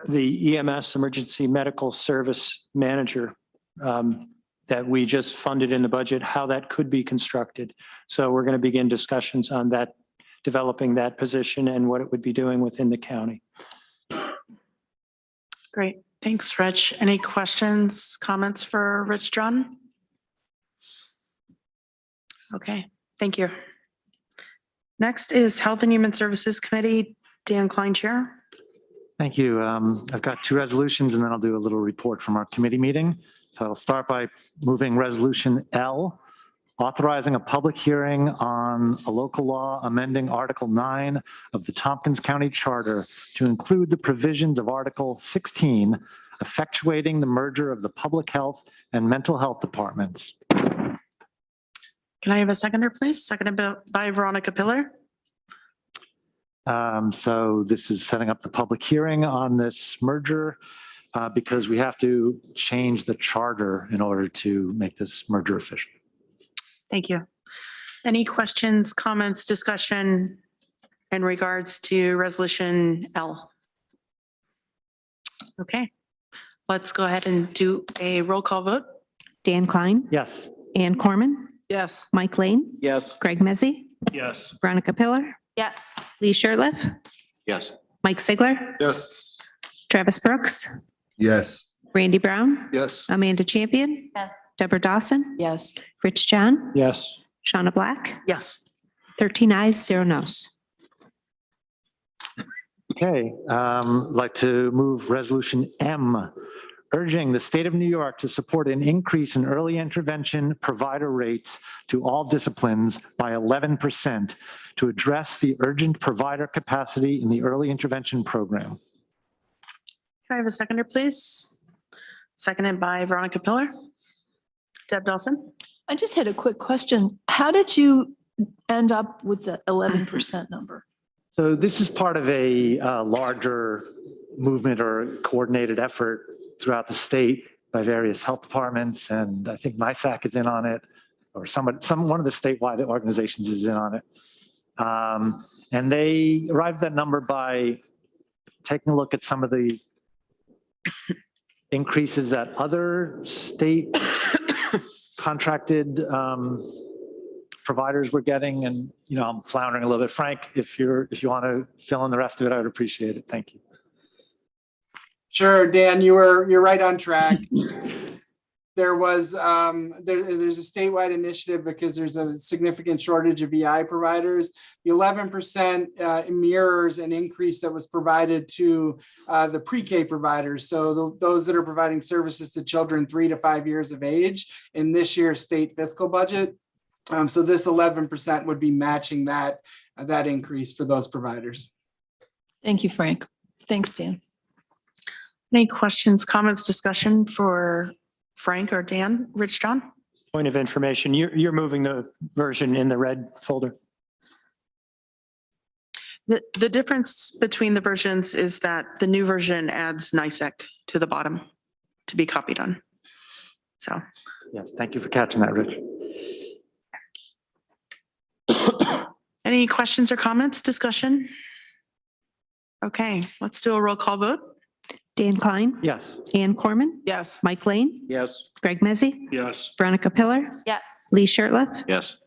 the EMS Emergency Medical Service Manager that we just funded in the budget, how that could be constructed. So we're going to begin discussions on that, developing that position and what it would be doing within the county. Great. Thanks, Rich. Any questions, comments for Rich John? Okay, thank you. Next is Health and Human Services Committee, Dan Klein, Chair. Thank you. I've got two resolutions and then I'll do a little report from our committee meeting. So I'll start by moving Resolution L, authorizing a public hearing on a local law amending Article 9 of the Tompkins County Charter to include the provisions of Article 16, effectuating the merger of the public health and mental health departments. Can I have a seconder, please? Seconded by Veronica Pillar. So this is setting up the public hearing on this merger because we have to change the charter in order to make this merger official. Thank you. Any questions, comments, discussion in regards to Resolution L? Okay, let's go ahead and do a roll call vote. Dan Klein. Yes. Ann Corman. Yes. Mike Lane. Yes. Greg Mezzi. Yes. Veronica Pillar. Yes. Lee Shirtliff. Yes. Mike Sigler. Yes. Travis Brooks. Yes. Randy Brown. Yes. Amanda Champion. Yes. Deborah Dawson. Yes. Rich John. Yes. Shauna Black. Yes. 13 ayes, 0 noes. Okay, I'd like to move Resolution M, urging the state of New York to support an increase in early intervention provider rates to all disciplines by 11% to address the urgent provider capacity in the early intervention program. Can I have a seconder, please? Seconded by Veronica Pillar. Deb Dawson. I just had a quick question. How did you end up with the 11% number? So this is part of a larger movement or coordinated effort throughout the state by various health departments, and I think NISAC is in on it, or one of the statewide organizations is in on it. And they arrived at that number by taking a look at some of the increases that other state contracted providers were getting. And, you know, I'm floundering a little bit. Frank, if you want to fill in the rest of it, I would appreciate it. Thank you. Sure, Dan, you're right on track. There was there's a statewide initiative because there's a significant shortage of EI providers. The 11% mirrors an increase that was provided to the pre-K providers. So those that are providing services to children 3 to 5 years of age in this year's state fiscal budget. So this 11% would be matching that increase for those providers. Thank you, Frank. Thanks, Dan. Any questions, comments, discussion for Frank or Dan? Rich John? Point of information, you're moving the version in the red folder. The difference between the versions is that the new version adds NISAC to the bottom to be copied on. So. Yes, thank you for catching that, Rich. Any questions or comments, discussion? Okay, let's do a roll call vote. Dan Klein. Yes. Ann Corman. Yes. Mike Lane. Yes. Greg Mezzi. Yes. Veronica Pillar. Yes. Lee Shirtliff. Yes.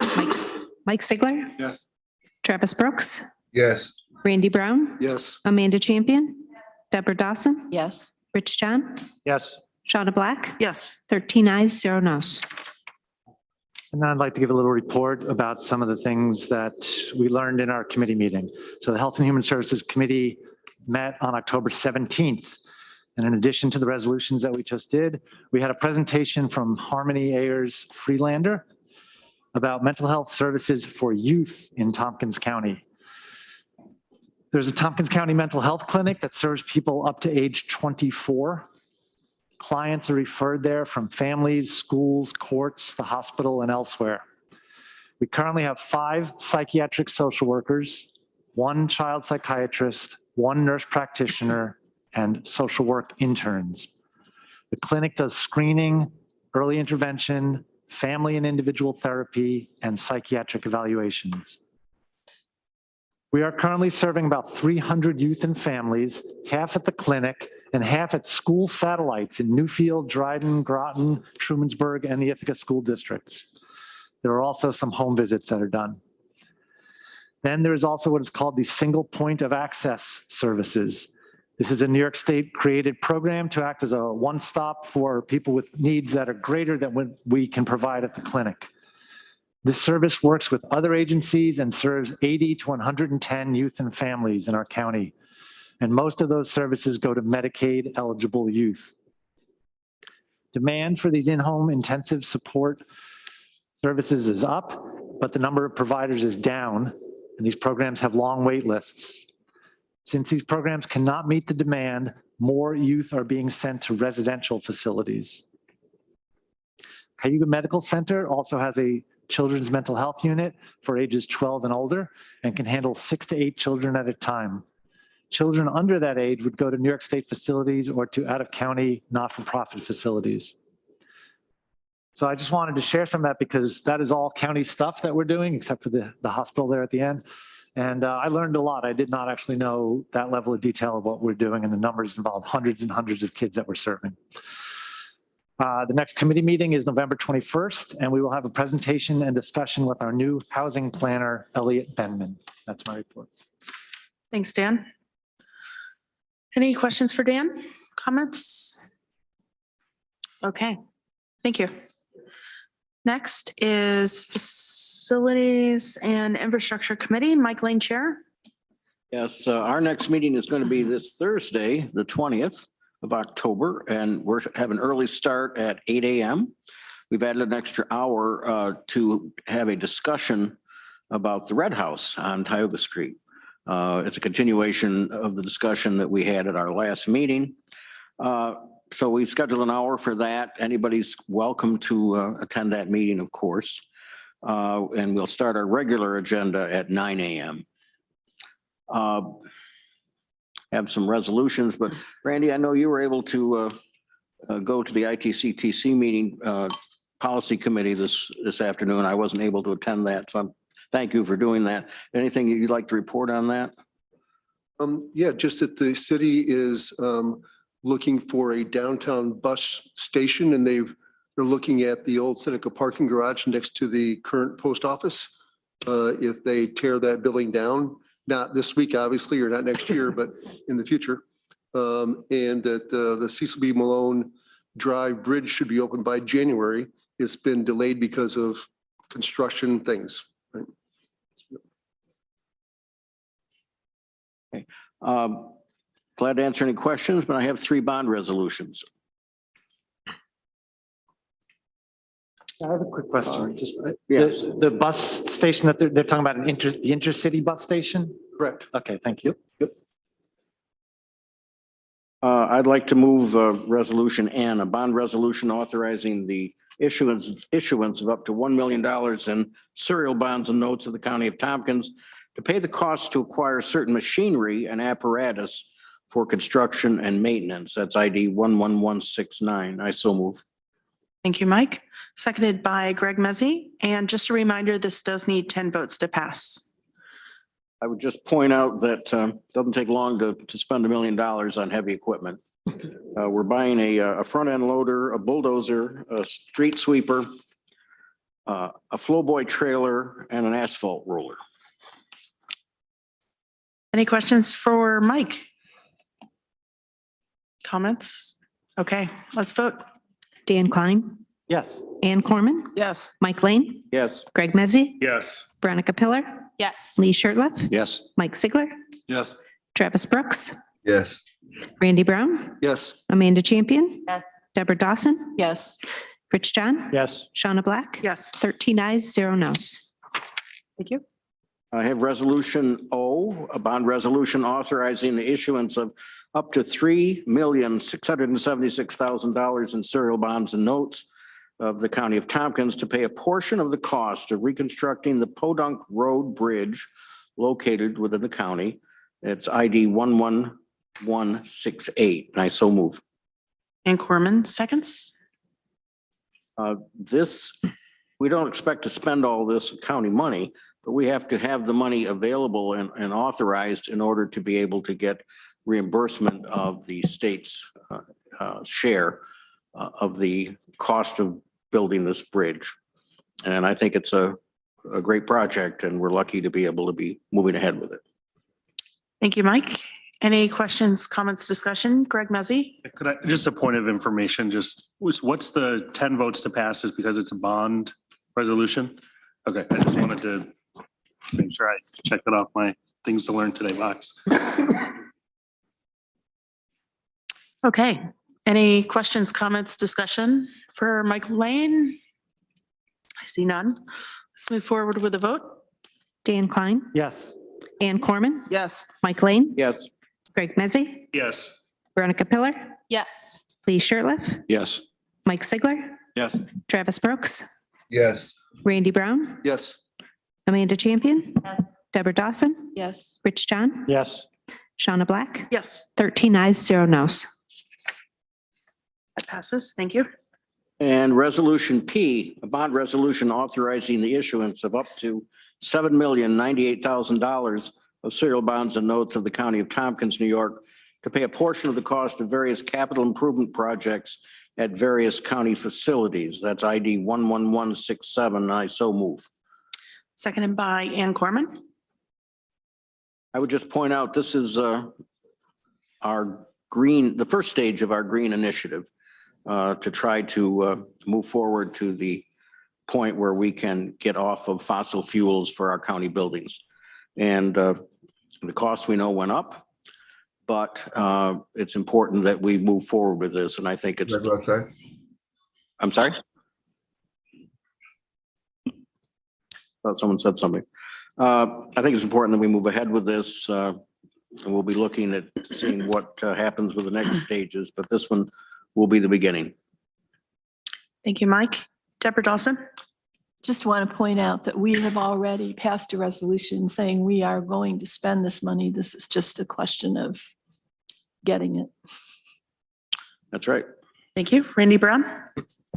Mike Sigler. Yes. Travis Brooks. Yes. Randy Brown. Yes. Amanda Champion. Deborah Dawson. Yes. Rich John. Yes. Shawna Black. Yes. 13 ayes, 0 noes. And then I'd like to give a little report about some of the things that we learned in our committee meeting. So the Health and Human Services Committee met on October 17th. And in addition to the resolutions that we just did, we had a presentation from Harmony Ayers Freelander about mental health services for youth in Tompkins County. There's a Tompkins County mental health clinic that serves people up to age 24. Clients are referred there from families, schools, courts, the hospital, and elsewhere. We currently have 5 psychiatric social workers, 1 child psychiatrist, 1 nurse practitioner, and social work interns. The clinic does screening, early intervention, family and individual therapy, and psychiatric evaluations. We are currently serving about 300 youth and families, half at the clinic and half at school satellites in Newfield, Dryden, Groton, Trumansburg, and the Ithaca school districts. There are also some home visits that are done. Then there is also what is called the single point of access services. This is a New York State created program to act as a one-stop for people with needs that are greater than what we can provide at the clinic. This service works with other agencies and serves 80 to 110 youth and families in our county. And most of those services go to Medicaid eligible youth. Demand for these in-home intensive support services is up, but the number of providers is down, and these programs have long wait lists. Since these programs cannot meet the demand, more youth are being sent to residential facilities. Cayuga Medical Center also has a children's mental health unit for ages 12 and older and can handle 6 to 8 children at a time. Children under that age would go to New York State facilities or to out-of-county not-for-profit facilities. So I just wanted to share some of that because that is all county stuff that we're doing, except for the hospital there at the end. And I learned a lot. I did not actually know that level of detail of what we're doing, and the numbers involve hundreds and hundreds of kids that we're serving. The next committee meeting is November 21st, and we will have a presentation and discussion with our new housing planner, Elliot Benman. That's my report. Thanks, Dan. Any questions for Dan? Comments? Okay, thank you. Next is Facilities and Infrastructure Committee, Mike Lane Chair. Yes, our next meeting is going to be this Thursday, the 20th of October, and we're having an early start at 8 a.m. We've added an extra hour to have a discussion about the Red House on Tioga Street. It's a continuation of the discussion that we had at our last meeting. So we've scheduled an hour for that. Anybody's welcome to attend that meeting, of course. And we'll start our regular agenda at 9 a.m. have some resolutions, but Randy, I know you were able to go to the ITCTC meeting, policy committee this afternoon. I wasn't able to attend that, so thank you for doing that. Anything you'd like to report on that? Yeah, just that the city is looking for a downtown bus station, and they're looking at the old Seneca parking garage next to the current post office. If they tear that building down, not this week, obviously, or not next year, but in the future. And that the Cecil B. Malone Drive Bridge should be open by January. It's been delayed because of construction things. Right? Okay. Glad to answer any questions, but I have 3 bond resolutions. I have a quick question. Just Yes. the bus station that they're talking about, the intercity bus station? Correct. Okay, thank you. Yep. I'd like to move resolution N, a bond resolution authorizing the issuance of up to $1 million in serial bonds and notes of the county of Tompkins to pay the costs to acquire certain machinery and apparatus for construction and maintenance. That's ID 11169. I so move. Thank you, Mike. Seconded by Greg Mezzi. And just a reminder, this does need 10 votes to pass. I would just point out that it doesn't take long to spend $1 million on heavy equipment. We're buying a front end loader, a bulldozer, a street sweeper, a flowboy trailer, and an asphalt roller. Any questions for Mike? Comments? Okay, let's vote. Dan Klein, Yes. Ann Corman, Yes. Mike Lane, Yes. Greg Mezzi, Yes. Veronica Pillar, Yes. Lee Shertliff, Yes. Mike Sigler, Yes. Travis Brooks, Yes. Randy Brown, Yes. Amanda Champion, Yes. Deborah Dawson, Yes. Rich John, Yes. Shauna Black. Yes. 13 ayes, 0 nos. Thank you. I have resolution O, a bond resolution authorizing the issuance of up to $3,676,000 in serial bonds and notes of the county of Tompkins to pay a portion of the cost of reconstructing the Podunk Road Bridge located within the county. It's ID 11168, and I so move. Ann Corman, seconds. We don't expect to spend all this county money, but we have to have the money available and authorized in order to be able to get reimbursement of the state's share of the cost of building this bridge. And I think it's a great project, and we're lucky to be able to be moving ahead with it. Thank you, Mike. Any questions, comments, discussion? Greg Mezzi? Could I, just a point of information, what's the 10 votes to pass is because it's a bond resolution? Okay, I just wanted to make sure I checked it off my things to learn today box. Okay. Any questions, comments, discussion for Mike Lane? I see none. Let's move forward with a vote. Dan Klein, Yes. Ann Corman, Yes. Mike Lane, Yes. Greg Mezzi, Yes. Veronica Pillar, Yes. Lee Shertliff, Yes. Mike Sigler, Yes. Travis Brooks, Yes. Randy Brown, Yes. Amanda Champion, Yes. Deborah Dawson, Yes. Rich John, Yes. Shauna Black. Yes, 13 ayes, 0 nos. that passes. Thank you. And resolution P, a bond resolution authorizing the issuance of up to $7,098,000 of serial bonds and notes of the county of Tompkins, New York, to pay a portion of the cost of various capital improvement projects at various county facilities. That's ID 11167, and I so move. Seconded by Ann Corman. I would just point out, this is the first stage of our green initiative to try to move forward to the point where we can get off of fossil fuels for our county buildings. And the cost we know went up, but it's important that we move forward with this. And I think it's, I'm sorry? Thought someone said something. I think it's important that we move ahead with this. And we'll be looking at seeing what happens with the next stages, but this one will be the beginning. Thank you, Mike. Deborah Dawson? Just want to point out that we have already passed a resolution saying we are going to spend this money. This is just a question of getting it. That's right. Thank you. Randy Brown?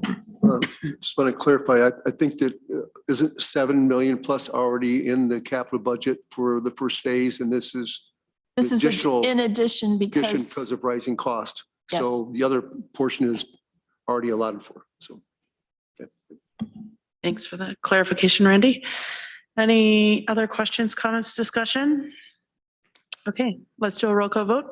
Just want to clarify, I think that isn't 7 million plus already in the capital budget for the first phase, and this is additional In addition because of rising cost. Yes. So the other portion is already allotted for, so. Thanks for the clarification, Randy. Any other questions, comments, discussion? Okay, let's do a roll call vote.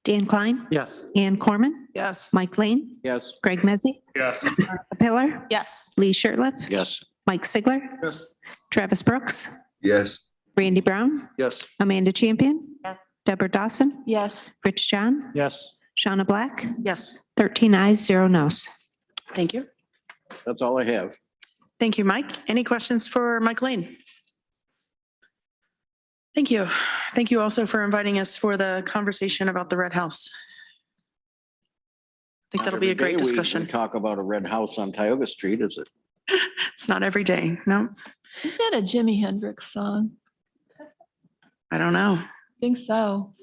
Dan Klein, Yes. Ann Corman, Yes. Mike Lane, Yes. Greg Mezzi, Yes. Martha Pillar, Yes. Lee Shertliff, Yes. Mike Sigler, Yes. Travis Brooks, Yes. Randy Brown, Yes. Amanda Champion, Yes. Deborah Dawson, yes. Rich John, Yes. Shauna Black, Yes, 13 ayes, 0 nos. thank you. That's all I have. Thank you, Mike. Any questions for Mike Lane? Thank you. Thank you also for inviting us for the conversation about the Red House. I think that'll be a Every day great we discussion. talk about a red house on Tioga Street, is it? It's not every day. No, Isn't that a Jimi Hendrix song? I don't know. I think so.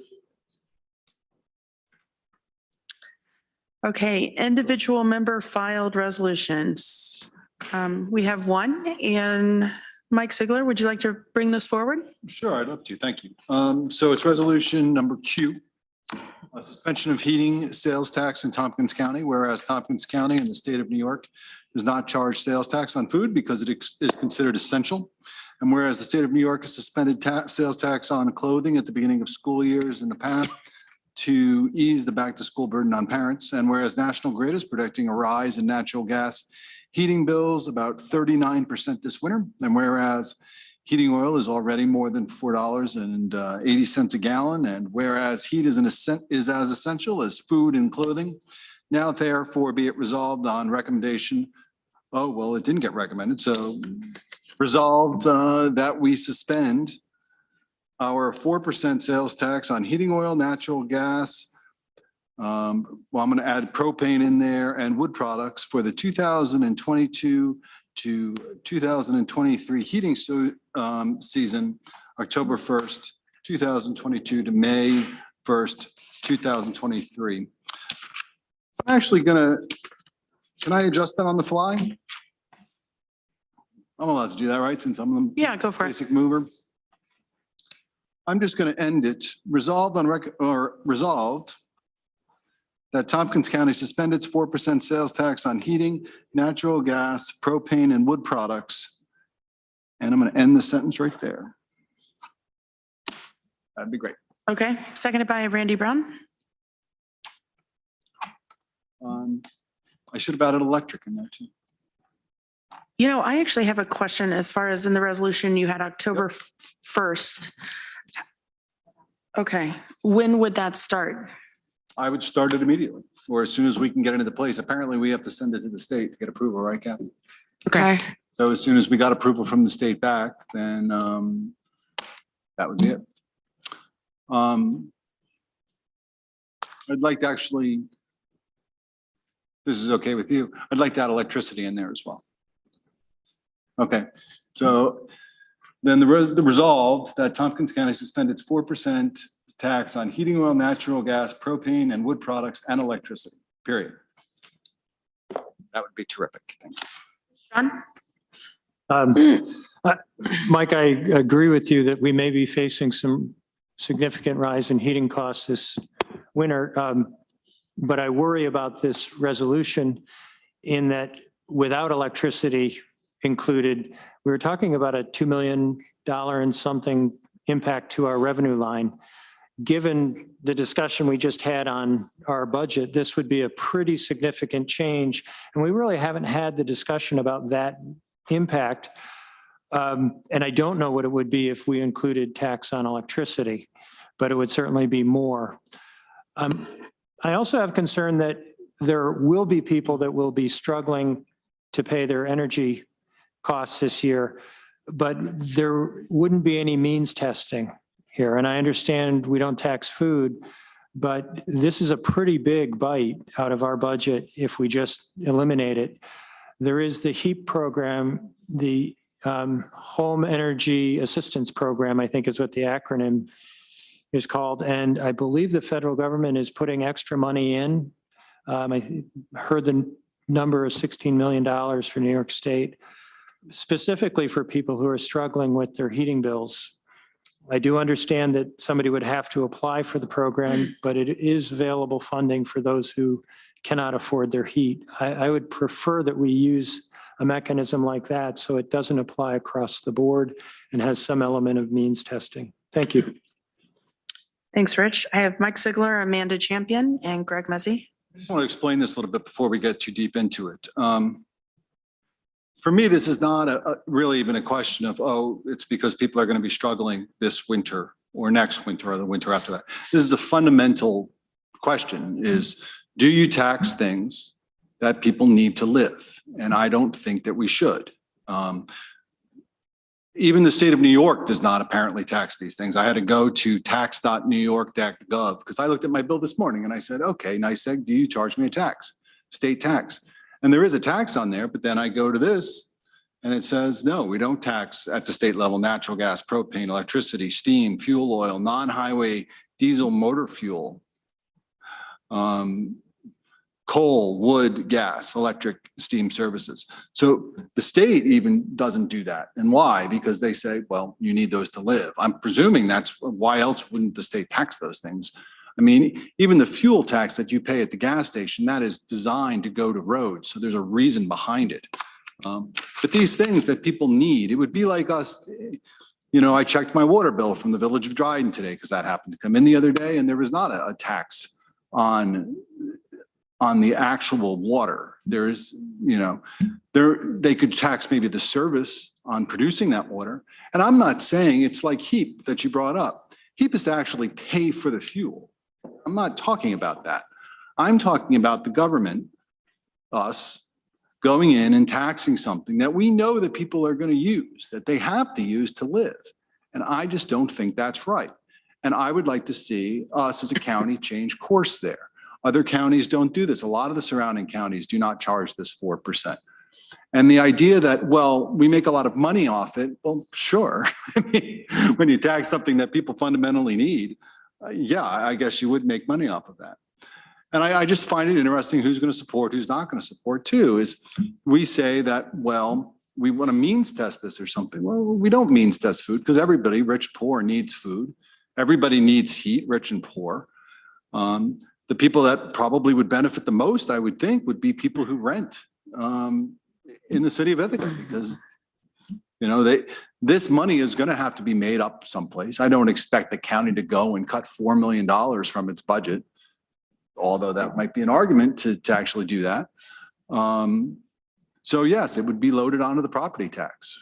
Okay, individual member filed resolutions. We have one, and Mike Sigler, would you like to bring this forward? Sure, I'd love to. Thank you. So it's resolution number Q, a suspension of heating sales tax in Tompkins County, whereas Tompkins County and the state of New York does not charge sales tax on food because it is considered essential. And whereas the state of New York has suspended sales tax on clothing at the beginning of school years in the past to ease the back to school burden on parents. And whereas National Grid is predicting a rise in natural gas heating bills about 39% this winter. And whereas heating oil is already more than $4.80 a gallon. And whereas heat is as essential as food and clothing. Now therefore be it resolved on recommendation. Oh, well, it didn't get recommended. So resolved that we suspend our 4% sales tax on heating oil, natural gas. Well, I'm going to add propane in there and wood products for the 2022 to 2023 heating season, October 1st, 2022 to May 1st, 2023. I'm actually can I adjust that on the fly? I'm allowed to do that, right? Since I'm the Yeah, go for it. basic mover. I'm just going to end it. Resolved that Tompkins County suspend its 4% sales tax on heating, natural gas, propane, and wood products. And I'm going to end the sentence right there. That'd be great. Okay, seconded by Randy Brown. I should have added electric in there too. You know, I actually have a question as far as in the resolution, you had October 1st. Okay, when would that start? I would start it immediately, or as soon as we can get into the place. Apparently, we have to send it to the state to get approval, right, Kathy? Okay. So as soon as we got approval from the state back, then that would be it. I'd like to actually, this is okay with you, I'd like to add electricity in there as well. Okay, so then the resolved that Tompkins County suspend its 4% tax on heating oil, natural gas, propane, and wood products and electricity, period. That would be terrific. Thank you. John? Mike, I agree with you that we may be facing some significant rise in heating costs this winter. But I worry about this resolution in that without electricity included, we were talking about a $2 million and something impact to our revenue line. Given the discussion we just had on our budget, this would be a pretty significant change. And we really haven't had the discussion about that impact. And I don't know what it would be if we included tax on electricity, but it would certainly be more. I also have concern that there will be people that will be struggling to pay their energy costs this year, but there wouldn't be any means testing here. And I understand we don't tax food, but this is a pretty big bite out of our budget if we just eliminate it. There is the HEAP program, the Home Energy Assistance Program, I think is what the acronym is called. And I believe the federal government is putting extra money in. I heard the number of $16 million for New York State, specifically for people who are struggling with their heating bills. I do understand that somebody would have to apply for the program, but it is available funding for those who cannot afford their heat. I would prefer that we use a mechanism like that so it doesn't apply across the board and has some element of means testing. Thank you. Thanks, Rich. I have Mike Ziegler, Amanda Champion, and Greg Mezzi. I just want to explain this a little bit before we get too deep into it. For me, this is not really even a question of, oh, it's because people are going to be struggling this winter or next winter or the winter after that. This is a fundamental question is, do you tax things that people need to live? And I don't think that we should. Even the state of New York does not apparently tax these things. I had to go to tax.newyork.gov because I looked at my bill this morning and I said, okay, NYSEG, do you charge me a tax, state tax? And there is a tax on there, but then I go to this and it says, no, we don't tax at the state level, natural gas, propane, electricity, steam, fuel oil, non-highway diesel motor fuel, coal, wood, gas, electric, steam services. So the state even doesn't do that. And why? Because they say, well, you need those to live. I'm presuming that's why else wouldn't the state tax those things? I mean, even the fuel tax that you pay at the gas station, that is designed to go to roads. So there's a reason behind it. But these things that people need, it would be like us, you know, I checked my water bill from the village of Dryden today because that happened to come in the other day and there was not a tax on the actual water. There's, you know, they could tax maybe the service on producing that water. And I'm not saying it's like HEAP that you brought up. HEAP is to actually pay for the fuel. I'm not talking about that. I'm talking about the government, us, going in and taxing something that we know that people are going to use, that they have to use to live. And I just don't think that's right. And I would like to see us as a county change course there. Other counties don't do this. A lot of the surrounding counties do not charge this 4%. And the idea that, well, we make a lot of money off it, well, sure. I mean, when you tax something that people fundamentally need, yeah, I guess you would make money off of that. And I just find it interesting who's going to support, who's not going to support too, is we say that, well, we want to means test this or something. Well, we don't means test food because everybody, rich, poor, needs food. Everybody needs heat, rich and poor. The people that probably would benefit the most, I would think, would be people who rent in the city of Ithaca because, you know, this money is going to have to be made up someplace. I don't expect the county to go and cut $4 million from its budget, although that might be an argument to actually do that. So yes, it would be loaded onto the property tax,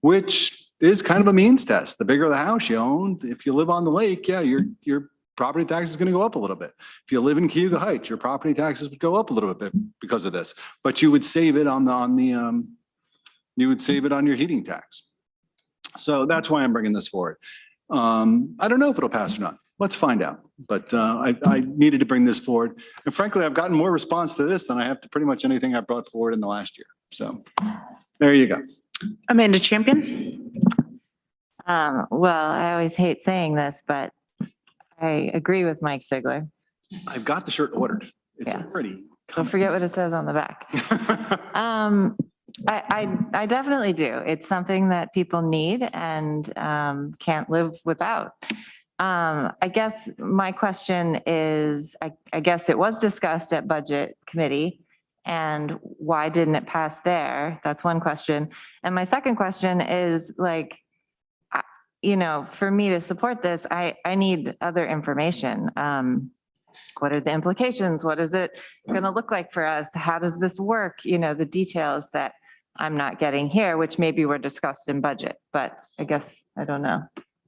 which is kind of a means test. The bigger the house you own, if you live on the lake, yeah, your property tax is going to go up a little bit. If you live in Cayuga Heights, your property taxes would go up a little bit because of this, but you would save it you would save it on your heating tax. So that's why I'm bringing this forward. I don't know if it'll pass or not. Let's find out. But I needed to bring this forward. And frankly, I've gotten more response to this than I have to pretty much anything I brought forward in the last year. So there you go. Amanda Champion. Well, I always hate saying this, but I agree with Mike Ziegler. I've got the shirt ordered. It's pretty. Don't forget what it says on the back. I definitely do. It's something that people need and can't live without. I guess my question is, I guess it was discussed at Budget Committee, and why didn't it pass there? That's one question. And my second question is, like, you know, for me to support this, I need other information. What are the implications? What is it going to look like for us? How does this work? You know, the details that I'm not getting here, which maybe were discussed in budget, but I guess I don't know.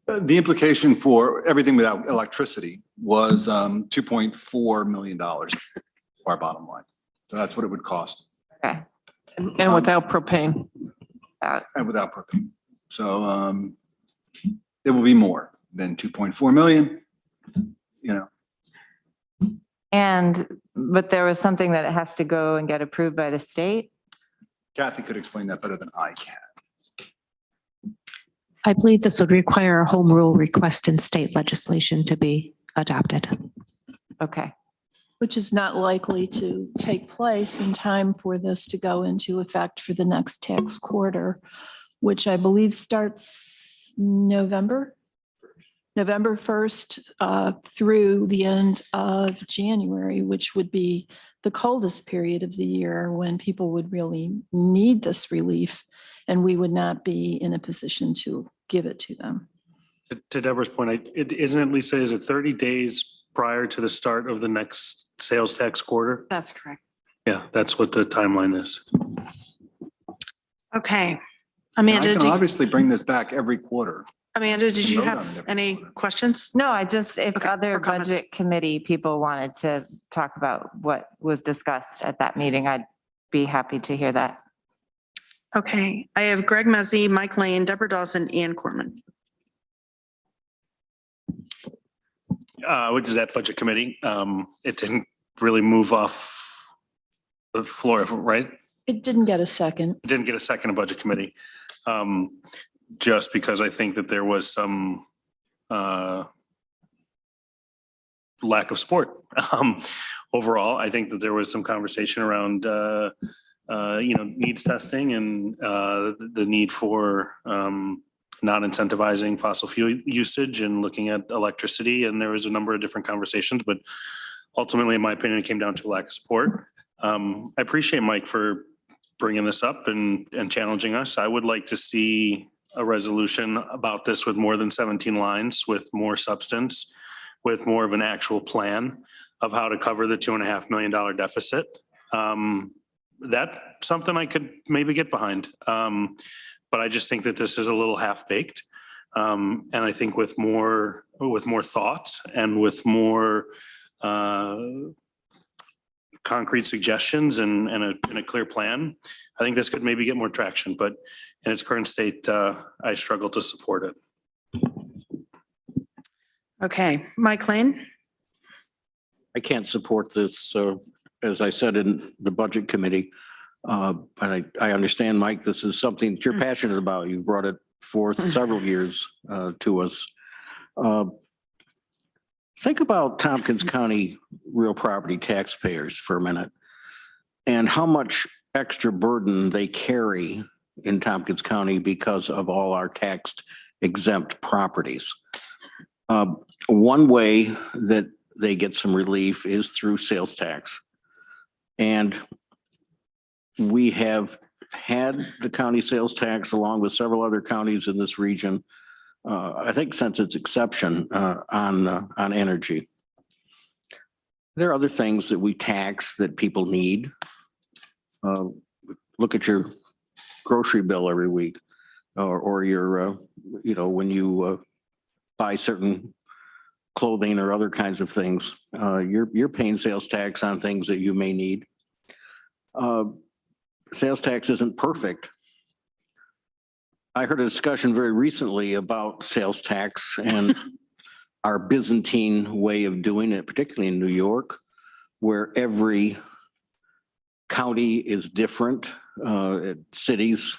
The implication for everything without electricity was $2.4 million, our bottom line. So that's what it would cost. Okay. And without propane. And without propane. So it will be more than 2.4 million, you know. But there was something that it has to go and get approved by the state. Kathy could explain that better than I can. I believe this would require a home rule request in state legislation to be adopted. Okay. Which is not likely to take place in time for this to go into effect for the next tax quarter, which I believe starts November 1st through the end of January, which would be the coldest period of the year when people would really need this relief, and we would not be in a position to give it to them. To Deborah's point, isn't it, Lisa, is it 30 days prior to the start of the next sales tax quarter? That's correct. Yeah, that's what the timeline is. Okay. And I Amanda, can obviously bring this back every quarter. Amanda, did you Vote on have it. any questions? No, I just, if Okay, other or comments? budget committee people wanted to talk about what was discussed at that meeting, I'd be happy to hear that. Okay, I have Greg Mezzi, Mike Lane, Deborah Dawson, Ann Corman. Which is that budget committee. It didn't really move off the floor, right? It didn't get a second. It didn't get a second in budget committee. Just because I think that there was some lack of support. Overall, I think that there was some conversation around needs testing and the need for not incentivizing fossil fuel usage and looking at electricity. And there was a number of different conversations, but ultimately, in my opinion, it came down to a lack of support. I appreciate Mike for bringing this up and challenging us. I would like to see a resolution about this with more than 17 lines, with more substance, with more of an actual plan of how to cover the $2.5 million deficit. That's something I could maybe get behind. But I just think that this is a little half-baked. And I think with more thought and with more concrete suggestions and a clear plan, I think this could maybe get more traction. But in its current state, I struggle to support it. Okay, Mike Lane. I can't support this. So as I said in the budget committee, and I understand, Mike, this is something that you're passionate about. You brought it forth several years to us. Think about Tompkins County real property taxpayers for a minute and how much extra burden they carry in Tompkins County because of all our taxed exempt properties. One way that they get some relief is through sales tax. And we have had the county sales tax along with several other counties in this region, I think since its inception on energy. There are other things that we tax that people need. Look at your grocery bill every week or your, when you buy certain clothing or other kinds of things, you're paying sales tax on things that you may need. Sales tax isn't perfect. I heard a discussion very recently about sales tax and our Byzantine way of doing it, particularly in New York, where every county is different, cities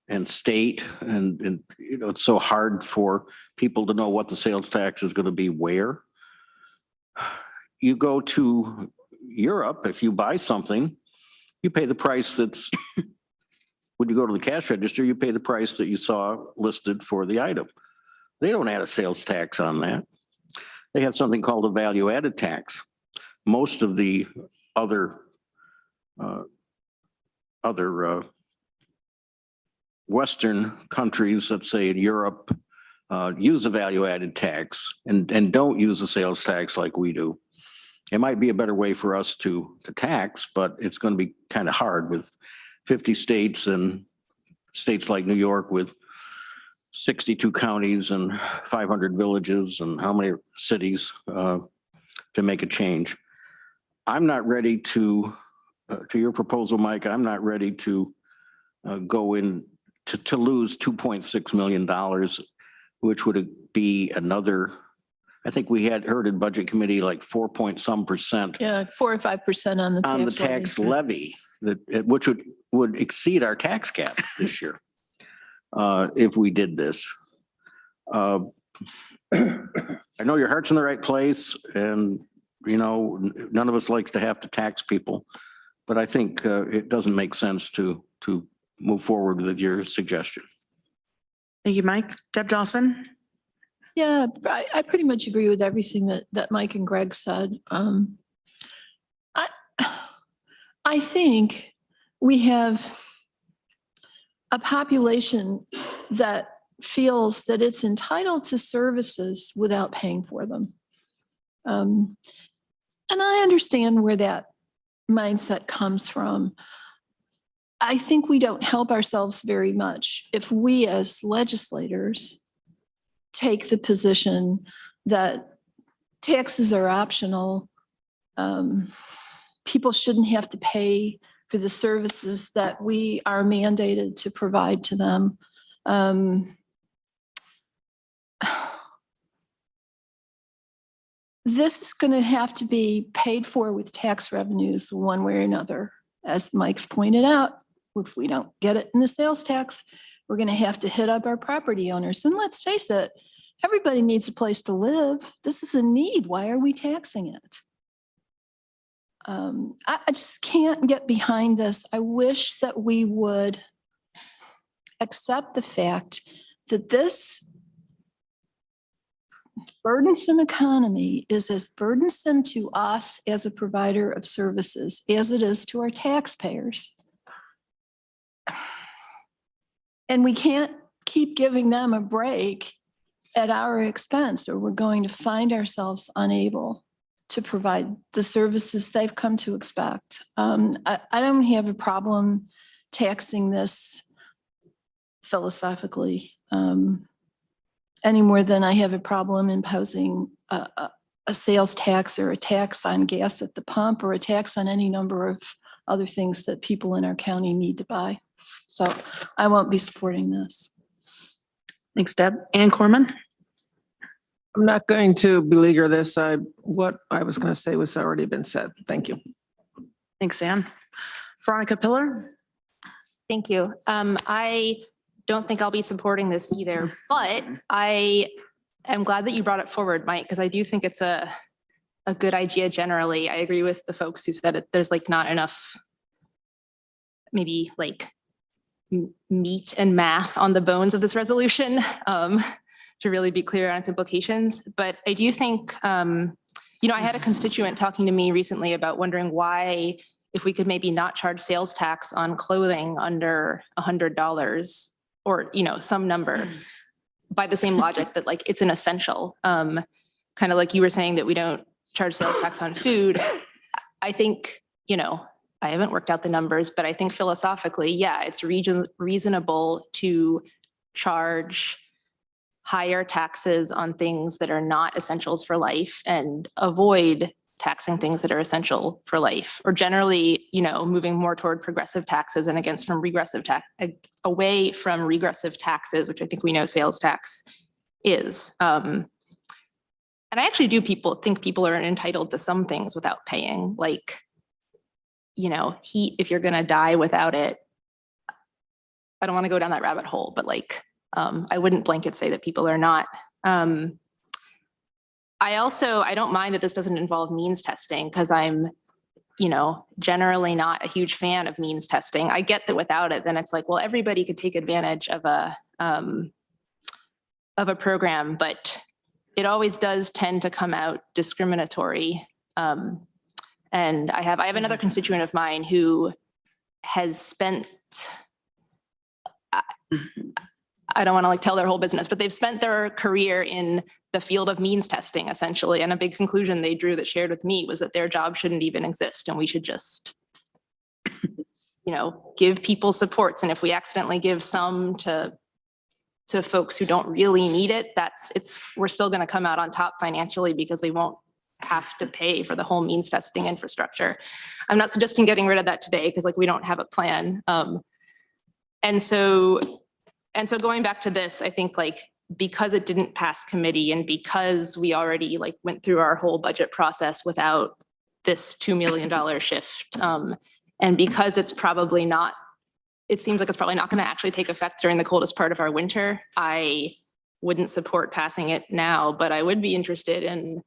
and state, and it's so hard for people to know what the sales tax is going to be where. You go to Europe, if you buy something, you pay the price that's, when you go to the cash register, you pay the price that you saw listed for the item. They don't add a sales tax on that. They have something called a value added tax. Most of the other Western countries, let's say in Europe, use a value added tax and don't use a sales tax like we do. It might be a better way for us to tax, but it's going to be kind of hard with 50 states and states like New York with 62 counties and 500 villages and how many cities to make a change. I'm not ready to your proposal, Mike, I'm not ready to go in to lose $2.6 million, which would be another, I think we had heard in budget committee like 4-point-some%. Yeah, 4 or 5% on the tax On the tax levy, that which would exceed our tax cap this year. if we did this. I know your heart's in the right place and, you know, none of us likes to have to tax people, but I think it doesn't make sense to move forward with your suggestion. Thank you, Mike. Deb Dawson? Yeah, I pretty much agree with everything that Mike and Greg said. I think we have a population that feels that it's entitled to services without paying for them. And I understand where that mindset comes from. I think we don't help ourselves very much if we as legislators take the position that taxes are optional. People shouldn't have to pay for the services that we are mandated to provide to them. This is going to have to be paid for with tax revenues one way or another. As Mike's pointed out, if we don't get it in the sales tax, we're going to have to hit up our property owners. And let's face it, everybody needs a place to live. This is a need. Why are we taxing it? I just can't get behind this. I wish that we would accept the fact that this burdensome economy is as burdensome to us as a provider of services as it is to our taxpayers. And we can't keep giving them a break at our expense, or we're going to find ourselves unable to provide the services they've come to expect. I don't have a problem taxing this philosophically any more than I have a problem imposing a sales tax or a tax on gas at the pump or a tax on any number of other things that people in our county need to buy. So I won't be supporting this. Thanks, Deb. Ann Corman? I'm not going to beleaguer this. What I was going to say was already been said. Thank you. Thanks, Ann. Veronica Pillar? Thank you. I don't think I'll be supporting this either, but I am glad that you brought it forward, Mike, because I do think it's a good idea generally. I agree with the folks who said it. There's like not enough, maybe like meat and math on the bones of this resolution to really be clear on its implications. But I do think, you know, I had a constituent talking to me recently about wondering why, if we could maybe not charge sales tax on clothing under $100 or, you know, some number by the same logic that like it's an essential, kind of like you were saying that we don't charge sales tax on food. I think, you know, I haven't worked out the numbers, but I think philosophically, yeah, it's reasonable to charge higher taxes on things that are not essentials for life and avoid taxing things that are essential for life, or generally, you know, moving more toward progressive taxes and against from regressive tax, away from regressive taxes, which I think we know sales tax is. And I actually do think people are entitled to some things without paying, like, you know, heat, if you're going to die without it. I don't want to go down that rabbit hole, but like, I wouldn't blanket say that people are not. I don't mind that this doesn't involve means testing because I'm, you know, generally not a huge fan of means testing. I get that without it, then it's like, well, everybody could take advantage of a program, but it always does tend to come out discriminatory. And I have another constituent of mine who has spent, I don't want to like tell their whole business, but they've spent their career in the field of means testing essentially. And a big conclusion they drew that shared with me was that their job shouldn't even exist. And we should just, you know, give people supports. And if we accidentally give some to folks who don't really need it, we're still going to come out on top financially because we won't have to pay for the whole means testing infrastructure. I'm not suggesting getting rid of that today because like we don't have a plan. And so going back to this, I think like because it didn't pass committee and because we already like went through our whole budget process without this $2 million shift, and because it's probably not it seems like it's probably not going to actually take effect during the coldest part of our winter. I wouldn't support passing it now, but I would be interested in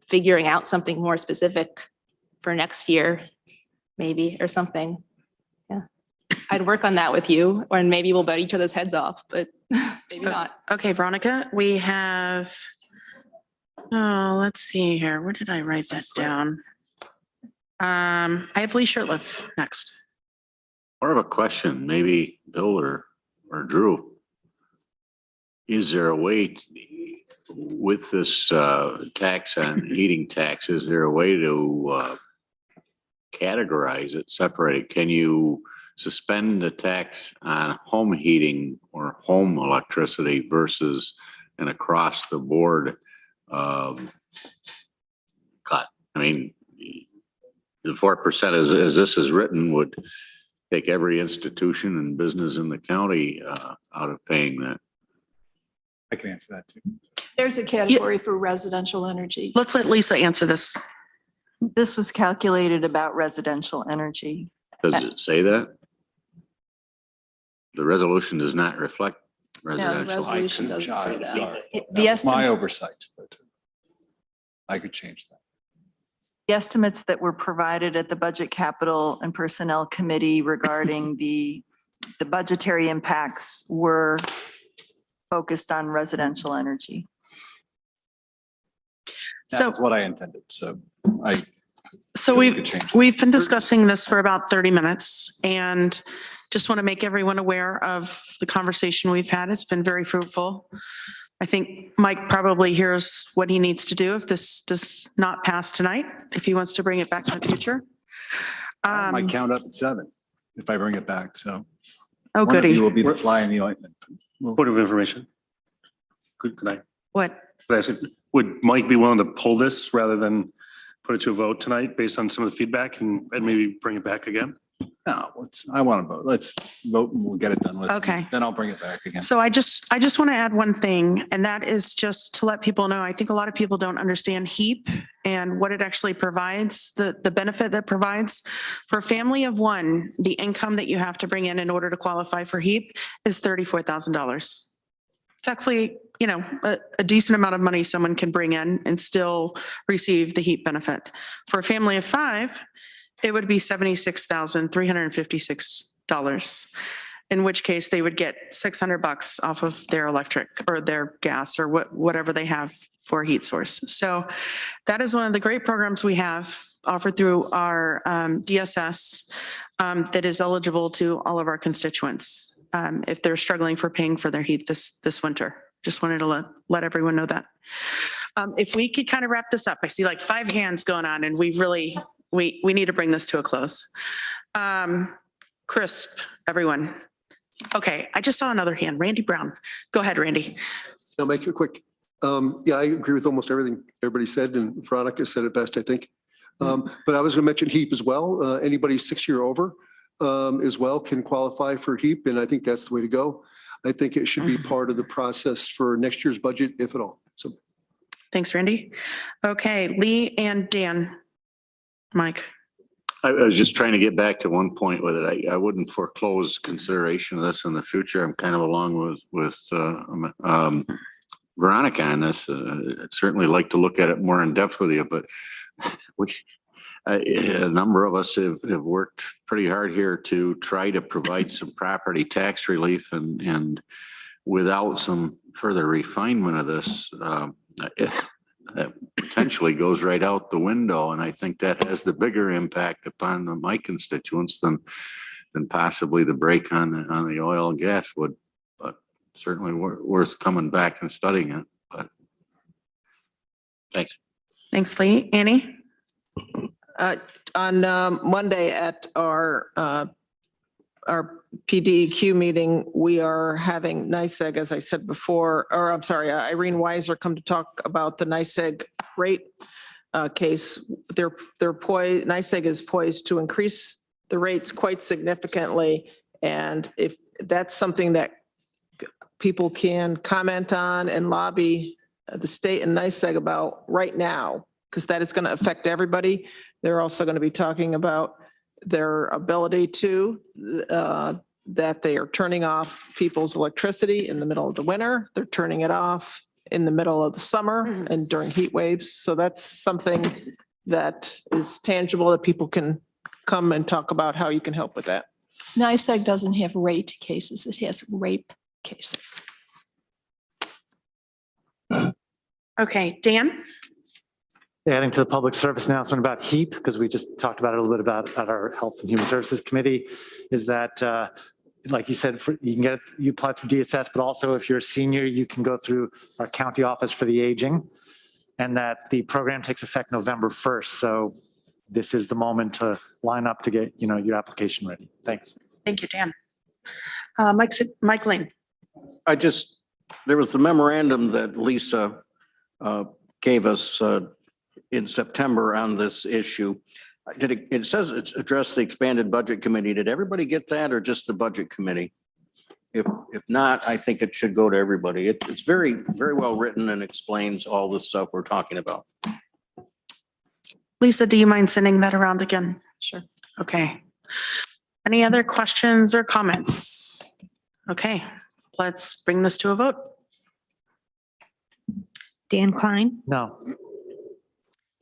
figuring out something more specific for next year, maybe, or something. Yeah. I'd work on that with you, or maybe we'll butt each other's heads off, but maybe not. Okay, Veronica, we have, oh, let's see here. Where did I write that down? I have Lee Shirtliff next. More of a question, maybe Bill or Drew. Is there a way with this tax on heating tax, is there a way to categorize it, separate it? Can you suspend the tax on home heating or home electricity versus an across the board cut? I mean, the 4% as this is written would take every institution and business in the county out of paying that. I can answer that too. There's a category for residential energy. Let's let Lisa answer this. This was calculated about residential energy. Does it say that? The resolution does not reflect No, the residential. resolution doesn't say that. The My estimate, oversight, but I could change that. the estimates that were provided at the Budget Capital and Personnel Committee regarding the budgetary impacts were focused on residential energy. That's what I intended. So I. So we could change that. we've been discussing this for about 30 minutes and just want to make everyone aware of the conversation we've had. It's been very fruitful. I think Mike probably hears what he needs to do if this does not pass tonight, if he wants to bring it back in the future. I might count up at 7 if I bring it back. So. Oh, one of goody. you will be the fly in the ointment. Point of information. Could I? What? Could I say, would Mike be willing to pull this rather than put it to a vote tonight based on some of the feedback and maybe bring it back again? No, I want to vote. Let's vote and we'll get it done with. Okay. Then I'll bring it back again. So I just want to add one thing, and that is just to let people know, I think a lot of people don't understand HEAP and what it actually provides, the benefit that provides. For a family of one, the income that you have to bring in order to qualify for HEAP is $34,000. It's actually, a decent amount of money someone can bring in and still receive the HEAP benefit. For a family of 5, it would be $76,356, in which case they would get $600 off of their electric or their gas or whatever they have for a heat source. So that is one of the great programs we have offered through our DSS that is eligible to all of our constituents if they're struggling for paying for their heat this winter. Just wanted to let everyone know that. If we could kind of wrap this up, I see like 5 hands going on and we need to bring this to a close. Crisp, everyone. Okay, I just saw another hand, Randy Brown. Go ahead, Randy. I'll make it quick. Yeah, I agree with almost everything everybody said, and Veronica said it best, I think. But I was going to mention HEAP as well. Anybody 6 year over as well can qualify for HEAP, and I think that's the way to go. I think it should be part of the process for next year's budget, if at all. So. Thanks, Randy. Okay, Lee and Dan. Mike. I was just trying to get back to one point with it. I wouldn't foreclose consideration of this in the future. I'm kind of along with Veronica on this. I'd certainly like to look at it more in depth with you, but a number of us have worked pretty hard here to try to provide some property tax relief, and without some further refinement of this, that potentially goes right out the window. And I think that has the bigger impact upon my constituents than possibly the break on the oil and gas would, but certainly worth coming back and studying it. But thanks. Thanks, Lee. Annie? On Monday at our PDEQ meeting, we are having NYSEG, as I said before, or I'm sorry, Irene Weiser come to talk about the NYSEG rate case. NYSEG is poised to increase the rates quite significantly. And if that's something that people can comment on and lobby the state and NYSEG about right now, because that is going to affect everybody. They're also going to be talking about their ability to, that they are turning off people's electricity in the middle of the winter. They're turning it off in the middle of the summer and during heat waves. So that's something that is tangible that people can come and talk about how you can help with that. NICEAG doesn't have rate cases, it has rape cases. Okay, Dan? Adding to the public service announcement about HEAP, because we just talked about it a little bit about at our Health and Human Services Committee, is that, like you said, you can get, you apply through DSS, but also if you're a senior, you can go through our county office for the aging, and that the program takes effect November 1st. So this is the moment to line up to get, your application ready. Thanks. Thank you, Dan. Mike Lane. There was the memorandum that Lisa gave us in September on this issue. It says it's addressed the expanded budget committee. Did everybody get that or just the budget committee? If not, I think it should go to everybody. It's very, very well written and explains all the stuff we're talking about. Lisa, do you mind sending that around again? Sure. Okay. Any other questions or comments? Okay, let's bring this to a vote. Dan Klein, No.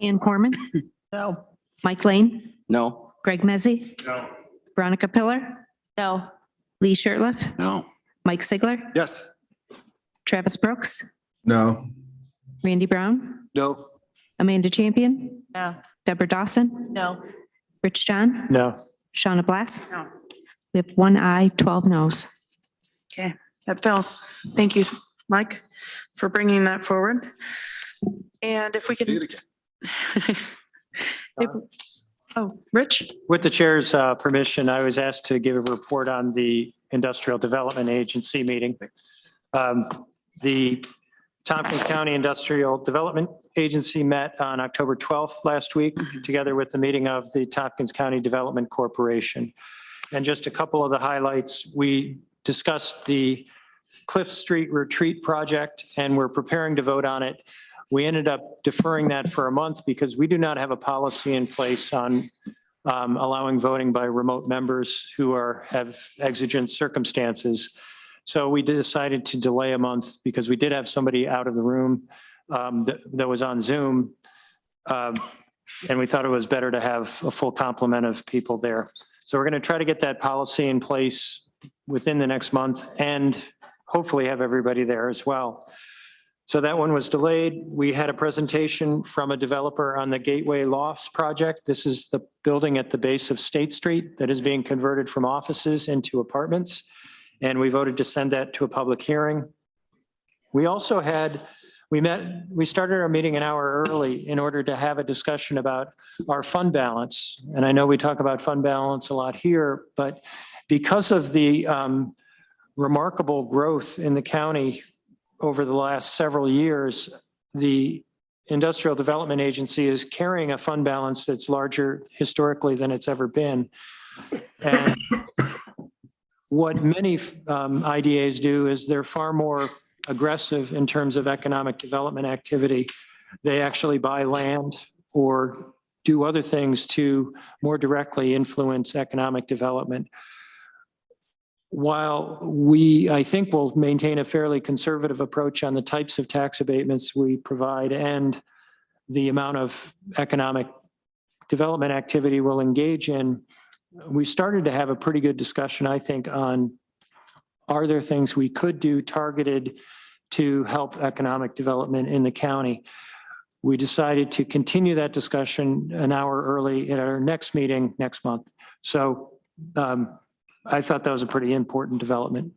Ann Corman, No. Mike Lane, No? Greg Mezzi, No. Veronica Pillar, No. Lee Shirtliff, No. Mike Sigler, Yes. Travis Brooks, No. Randy Brown, No. Amanda Champion, No. Deborah Dawson, No. Rich John, No. Shauna Black. No. We have 1 aye, 12 noes. Okay, that fails. Thank you, Mike, for bringing that forward. And if we See could. it again. Rich? With the chair's permission, I was asked to give a report on the Industrial Development Agency meeting. The Tompkins County Industrial Development Agency met on October 12th last week, together with the meeting of the Tompkins County Development Corporation. And just a couple of the highlights, we discussed the Cliff Street Retreat project, and we're preparing to vote on it. We ended up deferring that for a month because we do not have a policy in place on allowing voting by remote members who have exigent circumstances. So we decided to delay a month because we did have somebody out of the room that was on Zoom. And we thought it was better to have a full complement of people there. So we're going to try to get that policy in place within the next month and hopefully have everybody there as well. So that one was delayed. We had a presentation from a developer on the Gateway Lofts project. This is the building at the base of State Street that is being converted from offices into apartments. And we voted to send that to a public hearing. We also we started our meeting an hour early in order to have a discussion about our fund balance. And I know we talk about fund balance a lot here, but because of the remarkable growth in the county over the last several years, the Industrial Development Agency is carrying a fund balance that's larger historically than it's ever been. And what many IDAs do is they're far more aggressive in terms of economic development activity. They actually buy land or do other things to more directly influence economic development. While I think will maintain a fairly conservative approach on the types of tax abatements we provide and the amount of economic development activity we'll engage in, we started to have a pretty good discussion, I think, on are there things we could do targeted to help economic development in the county? We decided to continue that discussion an hour early at our next meeting next month. So I thought that was a pretty important development.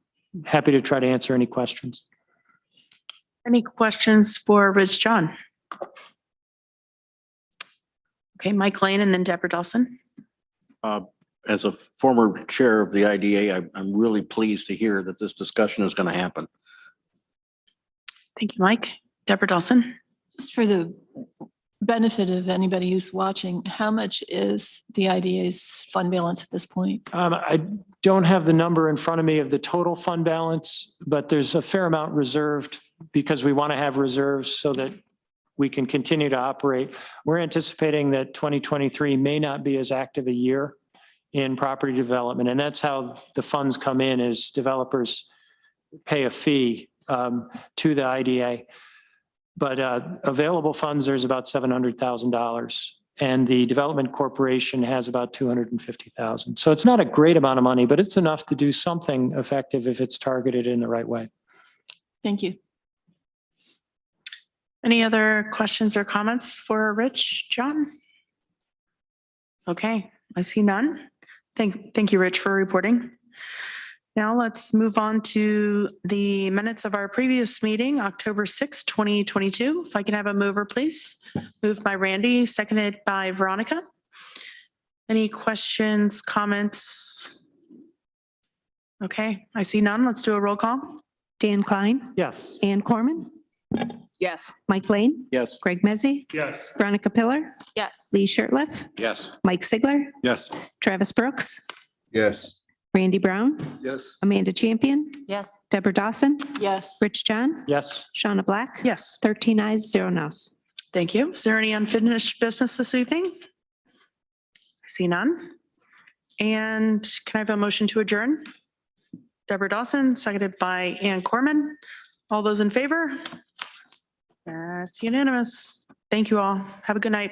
Happy to try to answer any questions. Any questions for Rich John? Okay, Mike Lane and then Deborah Dawson. As a former chair of the IDA, I'm really pleased to hear that this discussion is going to happen. Thank you, Mike. Deborah Dawson. Just for the benefit of anybody who's watching, how much is the IDA's fund balance at this point? I don't have the number in front of me of the total fund balance, but there's a fair amount reserved because we want to have reserves so that we can continue to operate. We're anticipating that 2023 may not be as active a year in property development. And that's how the funds come in, is developers pay a fee to the IDA. But available funds, there's about $700,000. And the Development Corporation has about 250,000. So it's not a great amount of money, but it's enough to do something effective if it's targeted in the right way. Thank you. Any other questions or comments for Rich, John? Okay, I see none. Thank you, Rich, for reporting. Now let's move on to the minutes of our previous meeting, October 6th, 2022. If I can have a mover, please. Moved by Randy, seconded by Veronica. Any questions, comments? Okay, I see none. Let's do a roll call. Dan Klein, Yes. Ann Corman, Yes. Mike Lane, Yes. Greg Mezzi, Yes. Veronica Pillar, Yes. Lee Shirtliff, Yes. Mike Sigler, Yes. Travis Brooks, Yes. Randy Brown, Yes. Amanda Champion, Yes. Deborah Dawson, Yes. Rich John, Yes. Shauna Black. Yes, 13 ayes, 0 noes. thank you. Is there any unfinished business this evening? I see none. And can I have a motion to adjourn? Deborah Dawson, seconded by Ann Corman. All those in favor? That's unanimous. Thank you all. Have a good night.